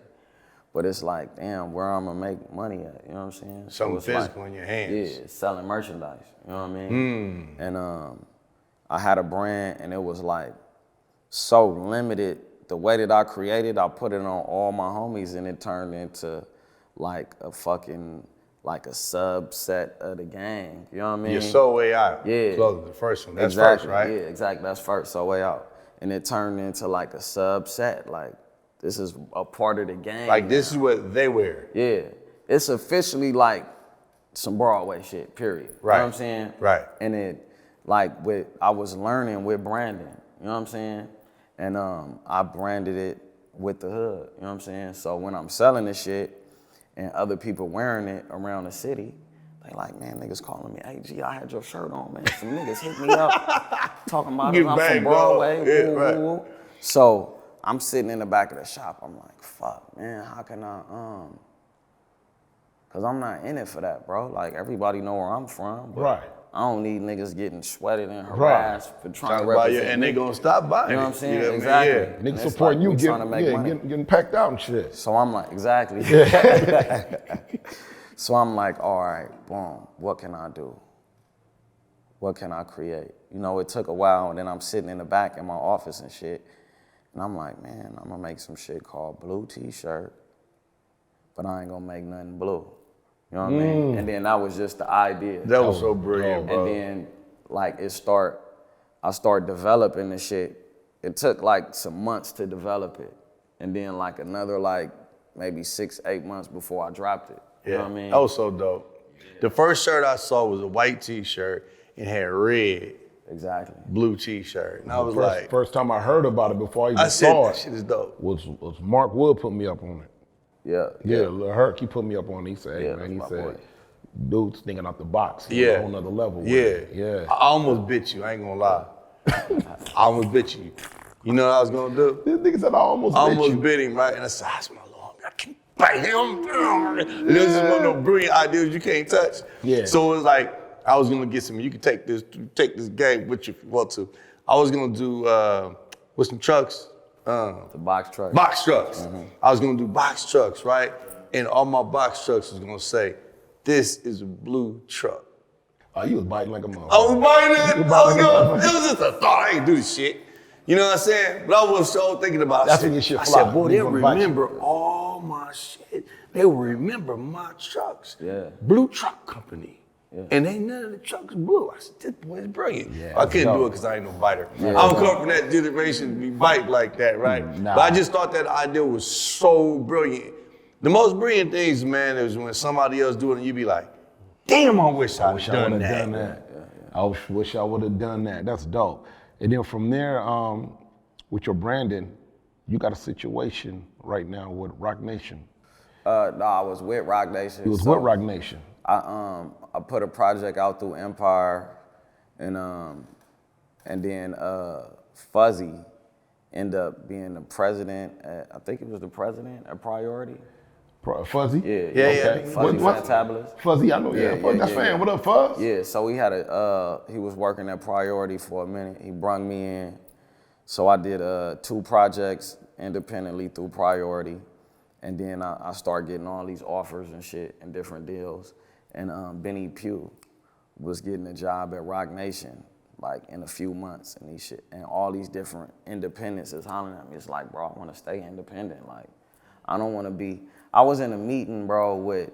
But it's like, damn, where I'm gonna make money at, you know what I'm saying? Something so physical in your hands. Yeah, selling merchandise, you know what I mean? And I had a brand and it was like so limited. The way that I created, I put it on all my homies and it turned into like a fucking like a subset of the gang. You know what I mean? You're so way out. Yeah. So the first one. That's exactly. first, right? Yeah, exactly. That's first. So way out, and it turned into like a subset. Like this is a part of the gang. Like now. this is what they wear. Yeah, it's officially like some Broadway shit. Period. Right. You know what I'm saying? Right. And it like I was learning with branding. You know what I'm saying? And I branded it with the hood. You know what I'm saying? So when I'm selling this shit and other people wearing it around the city, they like, man, niggas calling me, hey, G, I had your shirt on, man. Some niggas hit me up talking about it. I'm from Broadway. Yeah, woo, right. woo, woo. So I'm sitting in the back of the shop. I'm like, fuck, man, how can I, cause I'm not in it for that, bro. Like everybody know where I'm from. But Right. I don't need niggas getting sweated and harassed for trying to represent and me. they gonna stop by. You know what I'm saying? You know what I mean? Exactly. Yeah. And Niggas it's supporting like you, we trying to make money. getting packed out and shit. So I'm like, exactly. So I'm like, all right, boom, what can I do? What can I create? You know, it took a while, and then I'm sitting in the back in my office and shit, and I'm like, man, I'm gonna make some shit called Blue T-shirt, but I ain't gonna make nothing blue. You know what I mean? And then that was just the idea. That was so brilliant, bro. And then, like, I start developing the shit. It took like some months to develop it, and then like another like maybe 6-8 months before I dropped it. You know what I mean? That was so dope. The first shirt I saw was a white T-shirt and had red, Exactly. blue T-shirt, and I was like, First time I heard about it before I even I said, saw that it shit is dope. was Mark Wood put me up on it. Yeah. Yeah, Lil Herc, he put me up on it. He said, hey, Yeah, man, he that's my said, boy. dude's thinking out the box. He's Yeah. a whole nother level. with Yeah. it. Yeah. I almost bit you. I ain't gonna lie. I almost bit you. You know what I was gonna do? This nigga said I almost Bit him, right? And I said, that's my Lord. I can't bite him. This is one of those brilliant ideas you can't touch. Yeah. So it was like, I was gonna get some, you can take this game with you if you want to. I was gonna do, with some trucks, The box truck. box trucks. I was gonna do box trucks, right? And all my box trucks was gonna say, this is a blue truck. Oh, you was biting like a motherfucker. I was biting it. It was just a thought. I ain't do the shit. You know what I'm saying? But I was so thinking about That's shit. when your shit I fly. said, boy, They they'll gonna bite you. remember all my shit. They will remember my trucks. Yeah. Blue Truck Company. Yeah. And ain't none of the trucks blue. I said, this boy is brilliant. Yeah, I couldn't dope. do it because I ain't no biter. Yeah. I don't come from that generation to be bite like that, right? Nah. But I just thought that idea was so brilliant. The most brilliant things, man, is when somebody else do it and you be like, damn, I wish I wish had I done would have that. done that. I wish I would have done that. That's dope. And then from there, with your branding, you got a situation right now with Rock Nation. No, I was with Rock Nation. You was so with Rock Nation. I put a project out through Empire, and then Fuzzy ended up being the president. I think he was the president at Priority. Fuzzy? Yeah. Okay. Fuzzy What? Fantabulous. Fuzzy, I know. Yeah, Yeah, that's yeah, fan. yeah. What up, Fuzz? Yeah, so he had he was working at Priority for a minute. He brung me in. So I did 2 projects independently through Priority. And then I started getting all these offers and shit and different deals. And Benny Pugh was getting a job at Rock Nation like in a few months and these shit. And all these different independents is hollering at me. It's like, bro, I want to stay independent. Like, I don't want to be. I was in a meeting, bro, with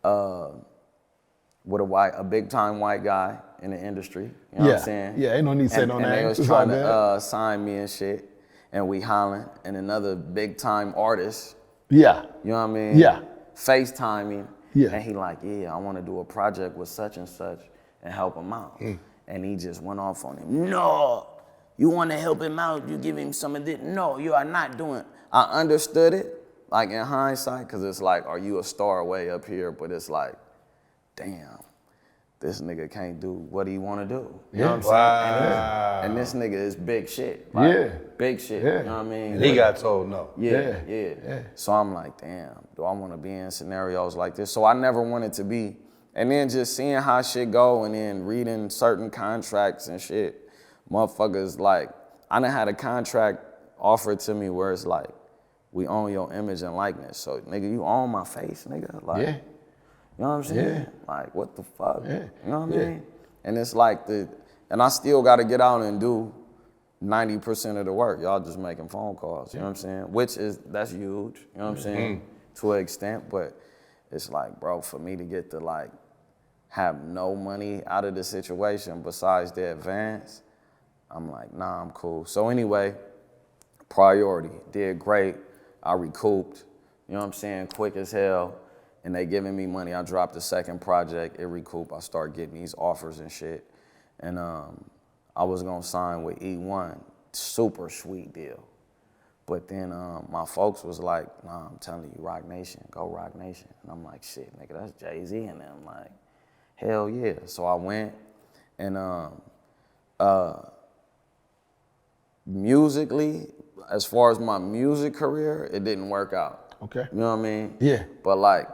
a big time white guy in the industry. You know what I'm saying? Yeah, ain't no need to say no And they names. was It's trying all to sign me and shit. And we hollering. And another big time artist, Yeah. you know what I mean? Yeah. FaceTiming. Yeah. And he like, yeah, I want to do a project with such and such and help him out. And he just went off on him. No, you want to help him out, you give him some of this. No, you are not doing. I understood it, like in hindsight, because it's like, are you a star way up here? But it's like, damn, this nigga can't do what he want to do. You know what I'm saying? And this nigga is big shit. Like, Yeah. Big shit. Yeah. You know what I mean? And he got told no. Yeah. So I'm like, damn, do I want to be in scenarios like this? So I never wanted to be. And then just seeing how shit go and then reading certain contracts and shit, motherfuckers like, I done had a contract offered to me where it's like, we own your image and likeness. So nigga, you own my face, nigga. Like, Yeah. you know what I'm saying? Yeah. Like, what the fuck? Yeah. You know what I Yeah. mean? And it's like and I still got to get out and do 90% of the work. Y'all just making phone calls, you know what I'm saying? That's huge, you know what I'm saying? To an extent, but it's like, bro, for me to get to like have no money out of the situation besides the advance, I'm like, nah, I'm cool. So anyway, priority, did great. I recouped, you know what I'm saying, quick as hell. And they giving me money. I dropped the second project, it recouped. I start getting these offers and shit. And I was gonna sign with E1, super sweet deal. But then my folks was like, nah, I'm telling you, Rock Nation, go Rock Nation. And I'm like, shit, nigga, that's Jay-Z and them. Like, hell yeah. So I went and musically, as far as my music career, it didn't work out. Okay. You know what I mean? Yeah. But like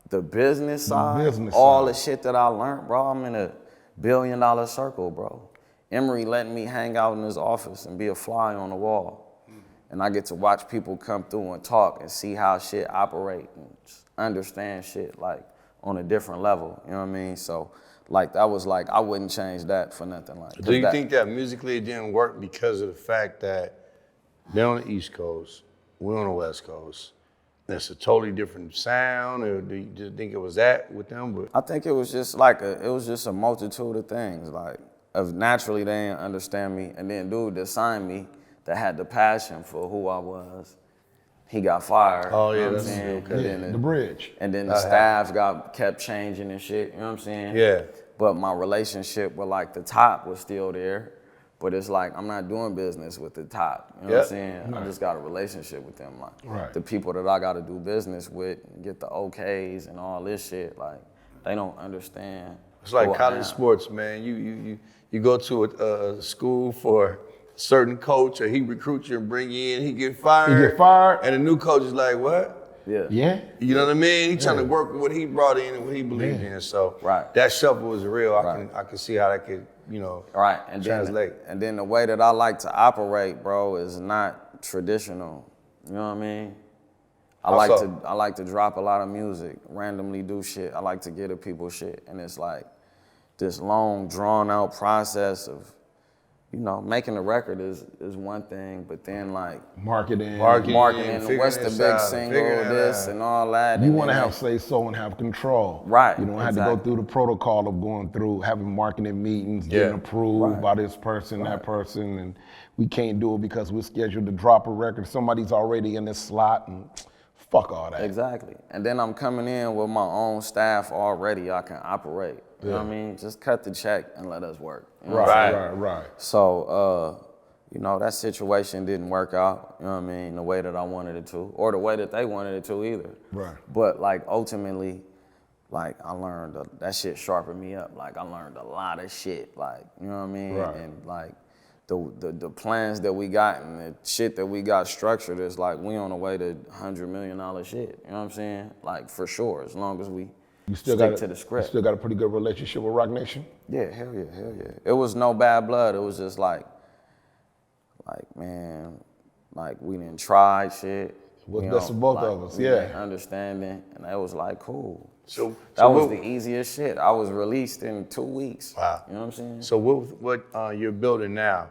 the business side, all the shit that I learned, bro, I'm in a $1 billion circle, bro. Emery letting me hang out in his office and be a fly on the wall. And I get to watch people come through and talk and see how shit operate and just understand shit like on a different level, you know what I mean? So like that was like, I wouldn't change that for nothing. Like. Do you think that musically it didn't work because of the fact that they're on the East Coast, we're on the West Coast? That's a totally different sound, or do you just think it was that with them? But I think it was just like a multitude of things. Like, of naturally they didn't understand me, and then dude that signed me, that had the passion for who I was, he got fired. Oh yeah, you know that's what I'm saying? okay. And Yeah, then the bridge. And then the staff kept changing and shit, you know what I'm saying? Yeah. But my relationship with like the top was still there. But it's like, I'm not doing business with the top, you know what I'm saying? I just got a relationship with them. Like, the people that I gotta do business with, get the okays and all this shit, like, they don't understand. It's like college sports, man. You go to a school for a certain coach, or he recruits you and bring you in, he get fired. You get fired. And the new coach is like, what? Yeah. Yeah. You know what I mean? He trying to work with what he brought in and what he believed in. So that shuffle was real. I can see how that could, you know, And translate. then the way that I like to operate, bro, is not traditional. You know what I mean? I like to drop a lot of music, randomly do shit. I like to get to people shit. And it's like this long, drawn out process of, you know, making a record is one thing, but then like marketing, what's the big single, this and all that. You want to have say so and have control. Right. You don't have to go through the protocol of going through having marketing meetings, getting approved by this person, that person, and we can't do it because we're scheduled to drop a record. Somebody's already in this slot, and fuck all that. Exactly. And then I'm coming in with my own staff already. I can operate. You know what I mean? Just cut the check and let us work. You know Right. So, you know, that situation didn't work out, you know what I mean, the way that I wanted it to, or the way that they wanted it to either. Right. But like ultimately, like I learned, that shit sharpened me up. Like I learned a lot of shit, like, you know what I mean? Right. And like the plans that we got and the shit that we got structured is like, we on the way to $100 million shit, you know what I'm saying? Like for sure, as long as we stick to the script. You still got a pretty good relationship with Rock Nation? Yeah, hell yeah. It was no bad blood. It was just like, man, like we didn't try shit. What's best for both of us, yeah. Understanding, and that was like cool. So that was the easiest shit. I was released in 2 weeks. Wow. You know what I'm saying? So what you're building now,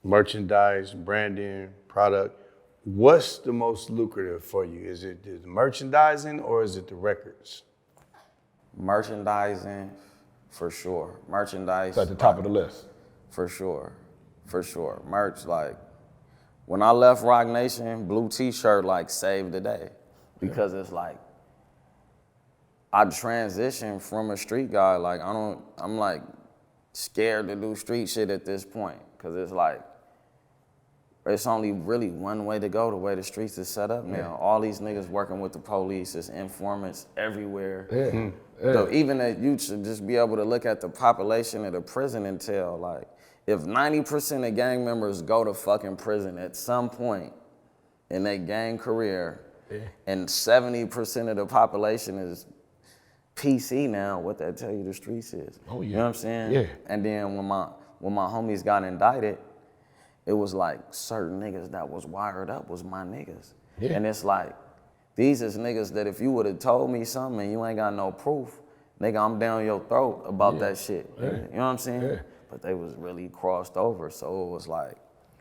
merchandise, branding, product, what's the most lucrative for you? Is it the merchandising or is it the records? Merchandising, for sure. Merchandise. It's at the top of the list. For sure. Merch, like, when I left Rock Nation, blue t-shirt, like, saved the day. Because it's like, I transitioned from a street guy, like, I'm like, scared to do street shit at this point. Because it's like, it's only really one way to go, the way the streets is set up now. All these niggas working with the police, there's informants everywhere. So even that you should just be able to look at the population of the prison and tell, like, if 90% of gang members go to fucking prison at some point in their gang career, and 70% of the population is PC now, what that tell you the streets is. Oh, yeah. You know what I'm saying? Yeah. And then when my homies got indicted, it was like certain niggas that was wired up was my niggas. Yeah. And it's like, these is niggas that if you would have told me something and you ain't got no proof, nigga, I'm down your throat about that shit. You know what I'm saying? Yeah. But they was really crossed over, so it was like,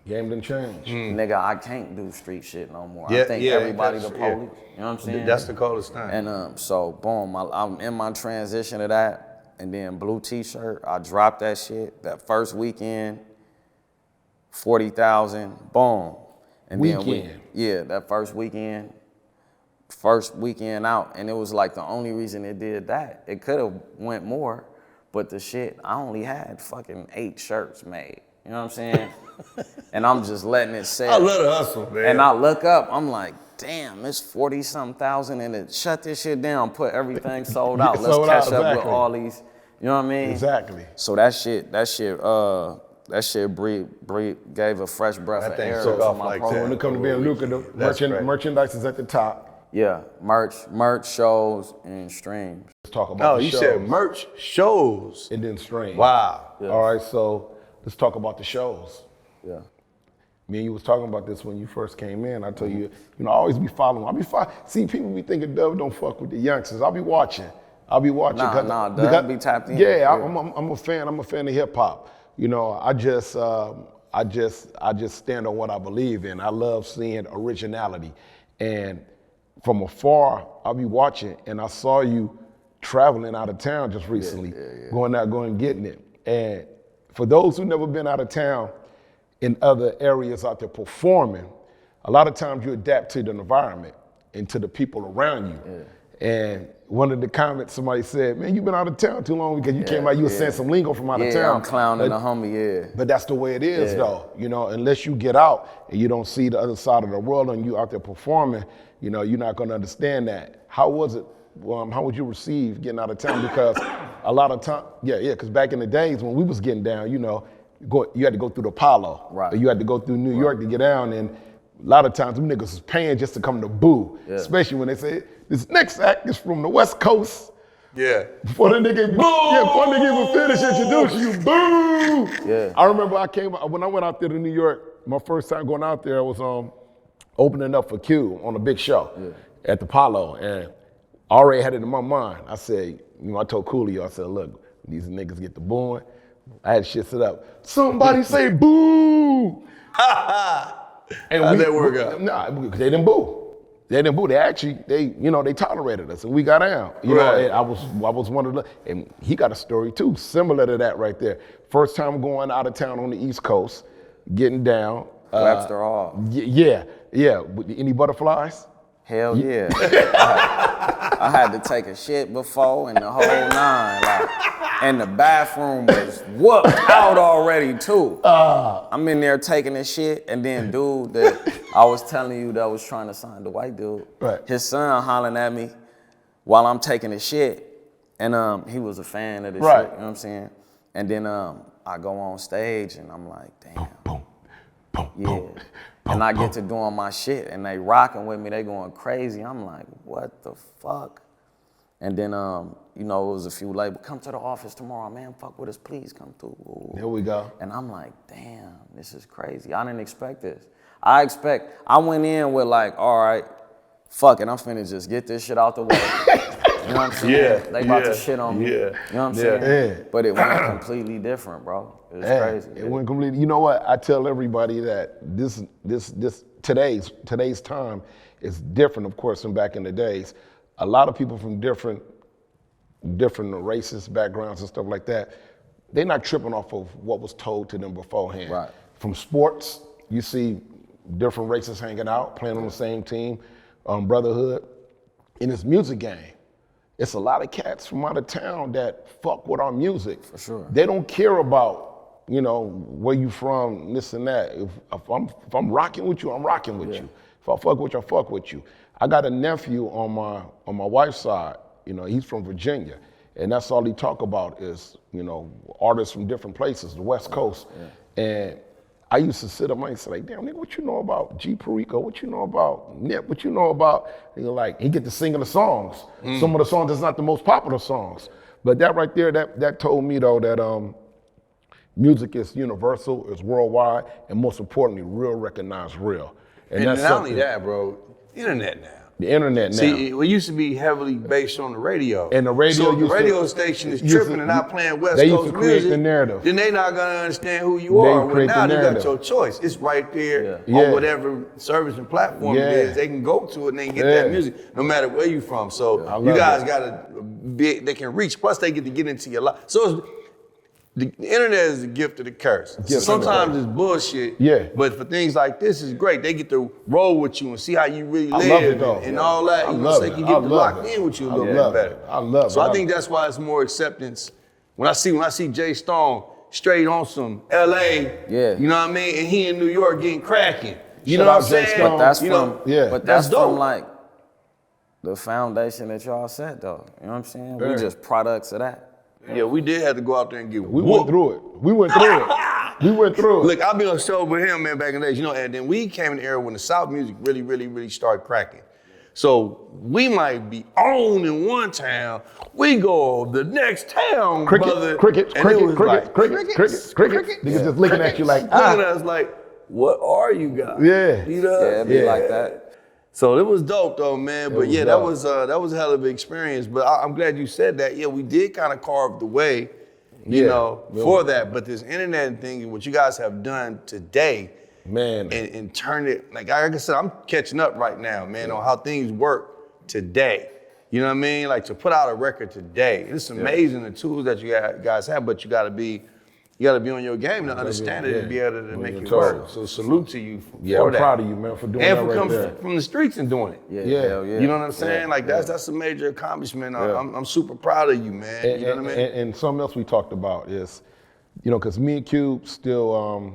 Game done changed. Nigga, I can't do street shit no more. Yeah, I think yeah, everybody the that's- police. yeah. You know what I'm saying? That's the coldest thing. And so, boom, I'm in my transition to that. And then blue t-shirt, I dropped that shit. That first weekend, 40,000, boom. And Weekend. then that first weekend out. And it was like the only reason it did that. It could have went more, but the shit, I only had fucking 8 shirts made. You know what I'm saying? And I'm just letting it sell. I love the hustle, man. And I look up, I'm like, damn, it's 40-something thousand, and it shut this shit down, put everything sold out. Let's Sold out, catch up with exactly. all these, you know what I mean? Exactly. So that shit gave a fresh breath That of thing air took to off my like program. When it comes to being lucrative, That's great. merchandise is at the top. Yeah, merch, shows, and streams. Let's talk about the you shows. said merch shows. And then streams. Wow. Yeah. All right, so let's talk about the shows. Yeah. Me and you was talking about this when you first came in. I tell you, I always be following. See, people be thinking Dub don't fuck with the youngsters. I'll be watching. Nah, Dub be tapped in. Yeah, I'm a fan. I'm a fan of hip hop. I just stand on what I believe in. I love seeing originality. And from afar, I'll be watching, and I saw you traveling out of town just recently, going and getting it. And for those who never been out of town, in other areas out there performing, a lot of times you adapt to the environment and to the people around you. Yeah. And one of the comments somebody said, man, you've been out of town too long because you came out, you were saying some lingo from out of town. Yeah, I'm clowning a homie, But that's the way it is though, unless you get out and you don't see the other side of the world and you out there performing, you're not gonna understand that. How was it, how would you receive getting out of town? Because a lot of time, because back in the days when we was getting down, you had to go through the Apollo. Right. Or you had to go through New York to get down, and a lot of times them niggas was paying just to come to boo. Yeah. Especially when they say, this next act is from the West Coast. Yeah. Before the nigga, before the nigga even finish introducing you, boo! Yeah. I remember when I went out there to New York, my first time going out there, I was opening up for Q on a big show at the Apollo, and I already had it in my mind. I said, I told Coolio, I said, look, these niggas get the booing. I had shit set up. Somebody say boo! And how'd that work out? Nah, because they didn't boo. They didn't boo. They actually, they tolerated us, and we got down. Right. I was one of the, and he got a story too, similar to that right there. First time going out of town on the East Coast, getting down. Webster Hall. Yeah. Any butterflies? Hell yeah. I had to take a shit before and the whole nine. And the bathroom was whooped out already too. I'm in there taking a shit, and then dude that I was telling you that was trying to sign, the white dude, his son hollering at me while I'm taking a shit. And he was a fan of the shit, you know what I'm saying? And then I go on stage and I'm like, damn. Boom, boom, Yeah. boom. And I get to doing my shit, and they rocking with me, they going crazy. I'm like, what the fuck? And then, it was a few labels, come to the office tomorrow, man, fuck with us, please come through. Ooh. Here we go. And I'm like, damn, this is crazy. I didn't expect this. I went in with like, all right, fuck it, I'm finna just get this shit out the way. You know what I'm saying? Yeah, They about to shit on me. yeah, You know what I'm yeah. saying? Yeah. But it went completely different, bro. It was crazy. It went completely. You know what? I tell everybody that today's time is different, of course, from back in the days. A lot of people from different races, backgrounds, and stuff like that, they're not tripping off of what was told to them beforehand. Right. From sports, you see different races hanging out, playing on the same team, brotherhood. In this music game, it's a lot of cats from out of town that fuck with our music. For sure. They don't care about, where you from, this and that. If I'm rocking with you, I'm rocking with you. If I fuck with you, I fuck with you. I got a nephew on my wife's side. He's from Virginia, and that's all he talk about is, artists from different places, the West Coast. Yeah. And I used to sit up and say, like, damn, nigga, what you know about G Perico? What you know about Nip? What you know about? He get to singing the songs. Some of the songs that's not the most popular songs. But that right there, that told me though that music is universal, it's worldwide, and most importantly, real recognized real. And that's not only something- that, bro, internet now. The internet now. See, it used to be heavily based on the radio. And the radio so if the used to- radio station is used to- tripping and not playing West they used Coast to create music, the narrative. then they not gonna understand who you They are. Well, create the now you got narrative. your choice. It's right there Yeah. on whatever service and platform it is. They can go to it and they can get that music no matter where you from. So you guys gotta be, they can reach. Plus they get to get into your life. So the internet is a gift of the curse. Sometimes it's bullshit. Yeah. But for things like this, it's great. They get to roll with you and see how you really I live love it, though. and all that. I You know, love so they it. can I get to love lock it. in with you a I little love bit it. better. I love it. So I think that's why it's more acceptance. When I see Jay Stone straight on some LA, Yeah. you know what I mean? And he in New York getting cracking. You Shout know out what I'm Jay saying? Stone. But that's You from, know, Yeah. but That's that's from dope. like the foundation that y'all set though. You know what I'm saying? We Yeah. just products of that. Yeah, we did have to go out there and get We whooped. went through it. We went through it. We went through it. Look, I've been on show with him, man, back in the days, you know, and then we came in the era when the South music really started cracking. So we might be on in one town, we go the next town, brother. Cricket. Niggas just looking at you like, Looking at us like, what are you guys? Yeah. You know? Yeah, it'd be like that. So it was dope though, man. But was yeah, dope. that was a hell of an experience. But I'm glad you said that. Yeah, we did kind of carve the way, you know, for that. But this internet thing and what you guys have done today, Man. and turn it, like I said, I'm catching up right now, man, on how things work today. You know what I mean? Like to put out a record today. It's amazing the tools that you guys have, but you gotta be on your game to understand it and be able to make it work. So salute to you for Yeah, I'm that. proud of you, man, for doing And that for right coming there. from the streets and doing it. Yeah, Yeah. hell yeah. You know what I'm saying? Like that's a major accomplishment. I'm super proud of you, man. And, you know what I mean? and something else we talked about is, you know, because me and Cube still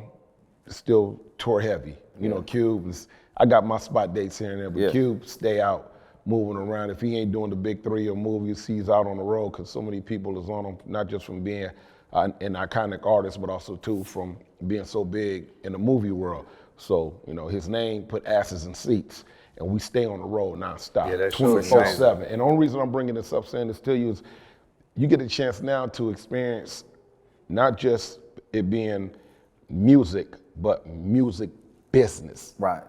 tour heavy. You know, Cube is, I got my spot dates here and there, but Yeah. Cube stay out moving around. If he ain't doing the big three or movies, he's out on the road because so many people is on him, not just from being an iconic artist, but also too from being so big in the movie world. So, you know, his name put asses in seats, and we stay on the road nonstop, Yeah, that's true. 24/7. And the only reason I'm bringing this up, saying this to you, is you get a chance now to experience not just it being music, but music business. Right.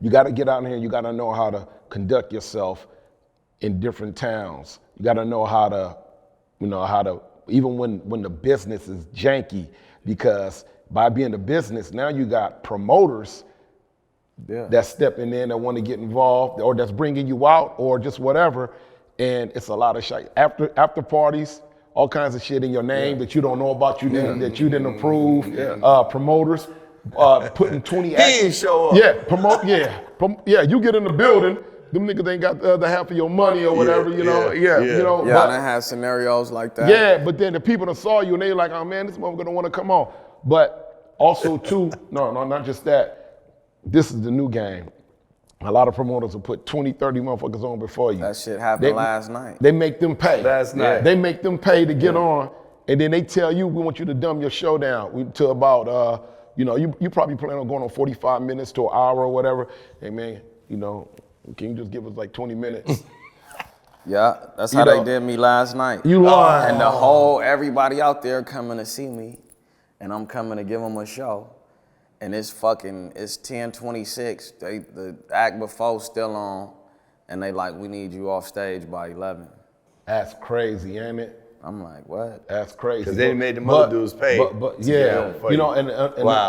You got to get out here and you got to know how to conduct yourself in different towns. You got to know how to, even when the business is janky, because by being the business, now you got promoters that's stepping in that want to get involved, or that's bringing you out, or just whatever. And it's a lot of shit. After parties, all kinds of shit in your name that you don't know about, that you didn't approve. Promoters putting 20 acts. He ain't show up. Yeah, you get in the building, them niggas ain't got the other half of your money or whatever, you know. Yeah. Yeah, I done had scenarios like that. Yeah, but then the people that saw you and they like, oh man, this motherfucker don't want to come on. But also too, no, not just that. This is the new game. A lot of promoters will put 20, 30 motherfuckers on before you. That shit happened last night. They make them pay. Last night. They make them pay to get on, and then they tell you, we want you to dumb your show down to about, you probably plan on going on 45 minutes to an hour or whatever. Hey man, can you just give us like 20 minutes? Yeah, that's how they did me last night. You lying. And everybody out there coming to see me, and I'm coming to give them a show. And it's 10:26. The act before still on, and they like, we need you off stage by 11. That's crazy, ain't it? I'm like, what? That's crazy. Because they made the mother dudes pay. But to yeah, get on for you.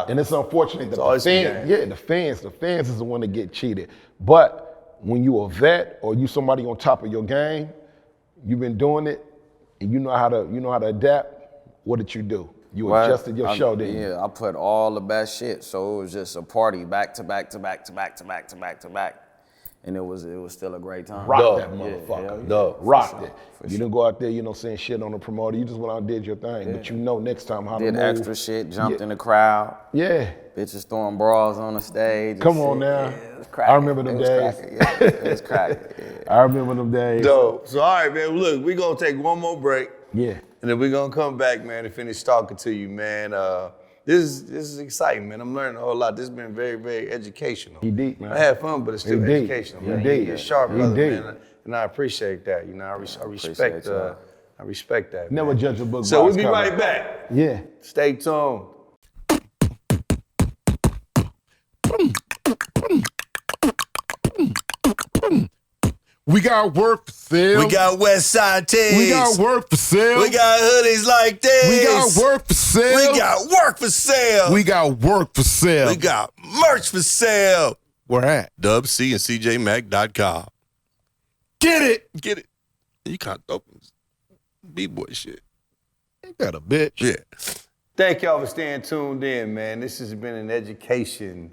And it's unfortunate that always the a game. fans is the one that get cheated. But when you a vet or you somebody on top of your game, you've been doing it, and you know how to adapt. What did you do? You adjusted your show, didn't you? Yeah, I put all the best shit. So it was just a party back to back to back to back to back to back to back. And it was still a great time. Rock that Yeah, motherfucker. Dope. Rocked it. You didn't go out there, saying shit on the promoter. You just went out and did your thing. But you know next time how to Did move. extra shit, jumped in the crowd. Yeah. Bitches throwing bras on the stage. and Come on shit. now. Yeah, it was cracking. I remember them It was days. cracking, yeah. It was cracking. Yeah. I remember them days. Dope. So all right, man. Look, we're gonna take one more break. Yeah. And then we're gonna come back, man, and finish talking to you, man. This is exciting, man. I'm learning a whole lot. This has been very, very educational. He deep, man. I had fun, but it's still He deep. educational, He man. deep. You're a sharp He brother, deep. man. And I appreciate that. I respect y'all. I respect that. Never man. judge a book by So we'll its be cover. right back. Yeah. Stay tuned. We got work for sale. We got West Side tees. We got work for sale. We got hoodies like this. We got work for sale. We got work for sale. We got work for sale. We got merch for sale. Where at? DubC and CJMac.com. Get it. Get it. You can't open B-boy shit. Ain't that a bitch? Yeah. Thank y'all for staying tuned in, man. This has been an education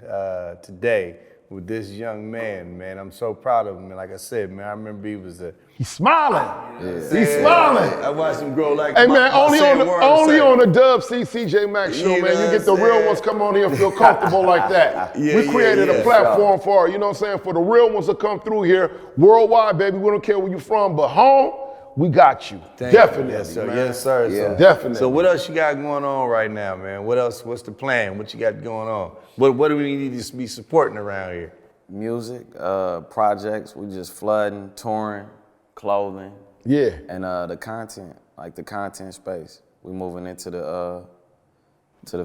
today with this young man, man. I'm so proud of him. And like I said, man, I remember he was He's smiling. Yeah. He's smiling. I watched him grow like. Hey man, only on the DubC CJ Mac show, You know man. You what get the I'm real saying? ones come on here and feel comfortable like that. Yeah, We created yeah, a platform for, you know what I'm saying, for the real ones to come through here worldwide, baby. We don't care where you from, but home, we got you. Definitely. Yes, sir. Man. Yes, sir. Yeah. So, Definitely. So what else you got going on right now, man? What else? What's the plan? What you got going on? What do we need to be supporting around here? Music, projects, we just flooding, touring, clothing. Yeah. And the content, like the content space. We moving into the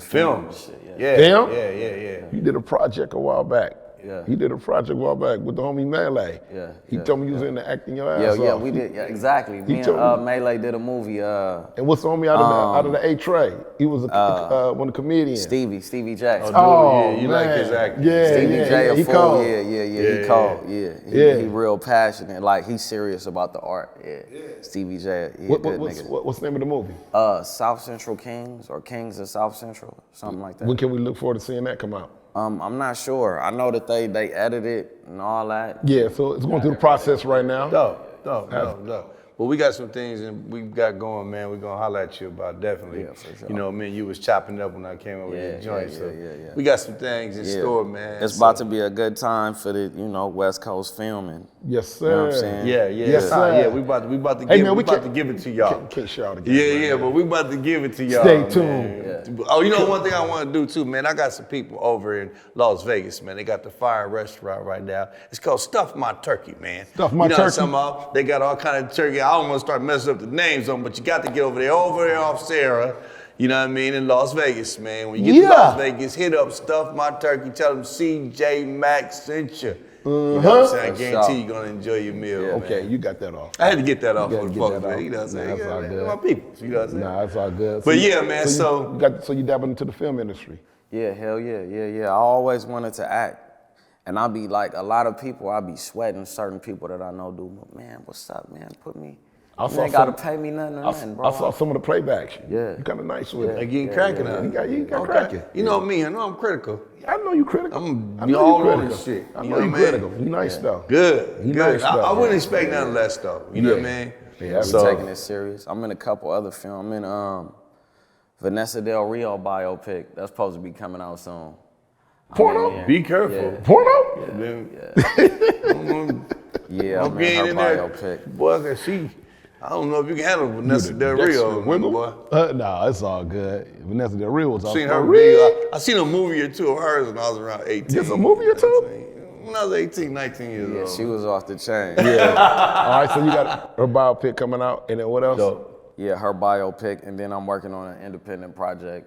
film and shit. Yeah. Film? Yeah. You did a project a while back. Yeah. He did a project a while back with the homie Melee. Yeah, He yeah, told me you was in there acting your ass Yeah, off. we did. Yeah, exactly. Me told and Melee did a movie. And what's the homie out of the A-Tray? He was one of the comedians. Stevie J. Oh, yeah, you like his acting. Yeah, Stevie J, a he fool. called. He called. He real passionate. Like he's serious about the art. Yeah. Stevie J. He a good nigga. What's the name of the movie? South Central Kings or Kings of South Central, something like that. When can we look forward to seeing that come out? I'm not sure. I know that they edited it and all that. Yeah, so it's going through the process right now. Dope. Well, we got some things and we got going, man. We're gonna holler at you about definitely. Yeah, for sure. You know, me and you was chopping it up when I came over with the joint. Yeah. We got some things in store, man. It's about to be a good time for the, West Coast filming. Yes, sir. You know what I'm saying? Yeah. Yes, sir. Yeah, we about to Hey, give, man, we about to give it to y'all. Can't shout again. Yeah, but we about to give it to y'all. Stay man. tuned. Yeah. Oh, you know one thing I want to do too, man? I got some people over in Las Vegas, man. They got the fire restaurant right now. It's called Stuff My Turkey, man. Stuff My you know Turkey. What I'm talking about? They got all kind of turkey. I don't want to start messing up the names on, but you got to get over there off Sarah. You know what I mean? In Las Vegas, man. When you get to Las Vegas, hit up Stuff My Turkey. Tell them CJ Mac sent you. You know what I'm saying? I guarantee you're gonna enjoy your meal. Okay, man. you got that off. I had to get that off You for the gotta folks, get that man. off. You know what I'm saying? Nah, that's all good. My people. You know what I'm saying? Nah, that's all good. But yeah, man, so you dabbling into the film industry. Yeah, hell yeah. I always wanted to act. And I'll be like, a lot of people, I'll be sweating certain people that I know do, man, what's up, man? Put me, you ain't gotta pay me nothing or nothing, bro. I saw some of the playbacks. Yeah. You kind of nice with Like it. getting cracking out. You got cracking. You know me, I know I'm critical. I know you critical. I'm I know all you on critical. this shit. I You know know you what I mean? critical. You nice though. Good. You Good. nice though. I wouldn't expect nothing less though. You know what I mean? Yeah, I'm taking it serious. I'm in a couple other films. I'm in Vanessa Del Rio biopic. That's supposed to be coming out soon. Porno? Be careful. Porno? Yeah, I'm I'm in being her in there. biopic. Boy, I don't know if you can handle Vanessa Del Rio, boy. Nah, it's all good. Vanessa Del Rio was I off seen for her a read. video. I seen a movie or two of hers when I was around 18. Just a movie or two? When I was 18, 19 years Yeah, old. she was off the chain. All right, so you got her biopic coming out, and then what else? Dope. Yeah, her biopic, and then I'm working on an independent project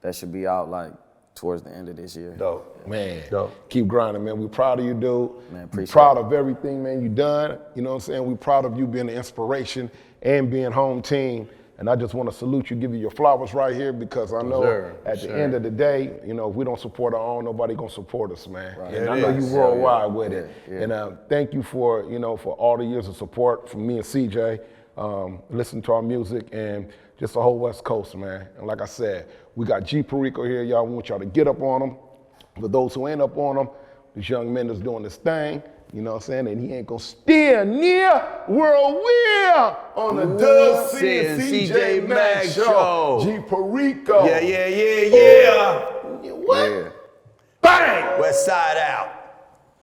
that should be out like towards the end of this year. Dope. Man, Dope. keep grinding, man. We're proud of you, dude. Man, We're appreciate proud it. of everything, man, you done. You know what I'm saying? We're proud of you being an inspiration and being home team. And I just want to salute you, give you your flowers right here, because I know at the end of the day, you know, if we don't support our own, nobody gonna support us, man. Right. And Yeah, I know it you is. worldwide with it. Yeah. And thank you for, for all the years of support from me and CJ. Listen to our music and just the whole West Coast, man. And like I said, we got G Perico here. Y'all want y'all to get up on him. For those who ain't up on him, this young man is doing this thing. You know what I'm saying? And he ain't gonna steer near world we're on the DubC and CJ Mac show. G Perico. Yeah. What? Yeah. Bang! West Side out.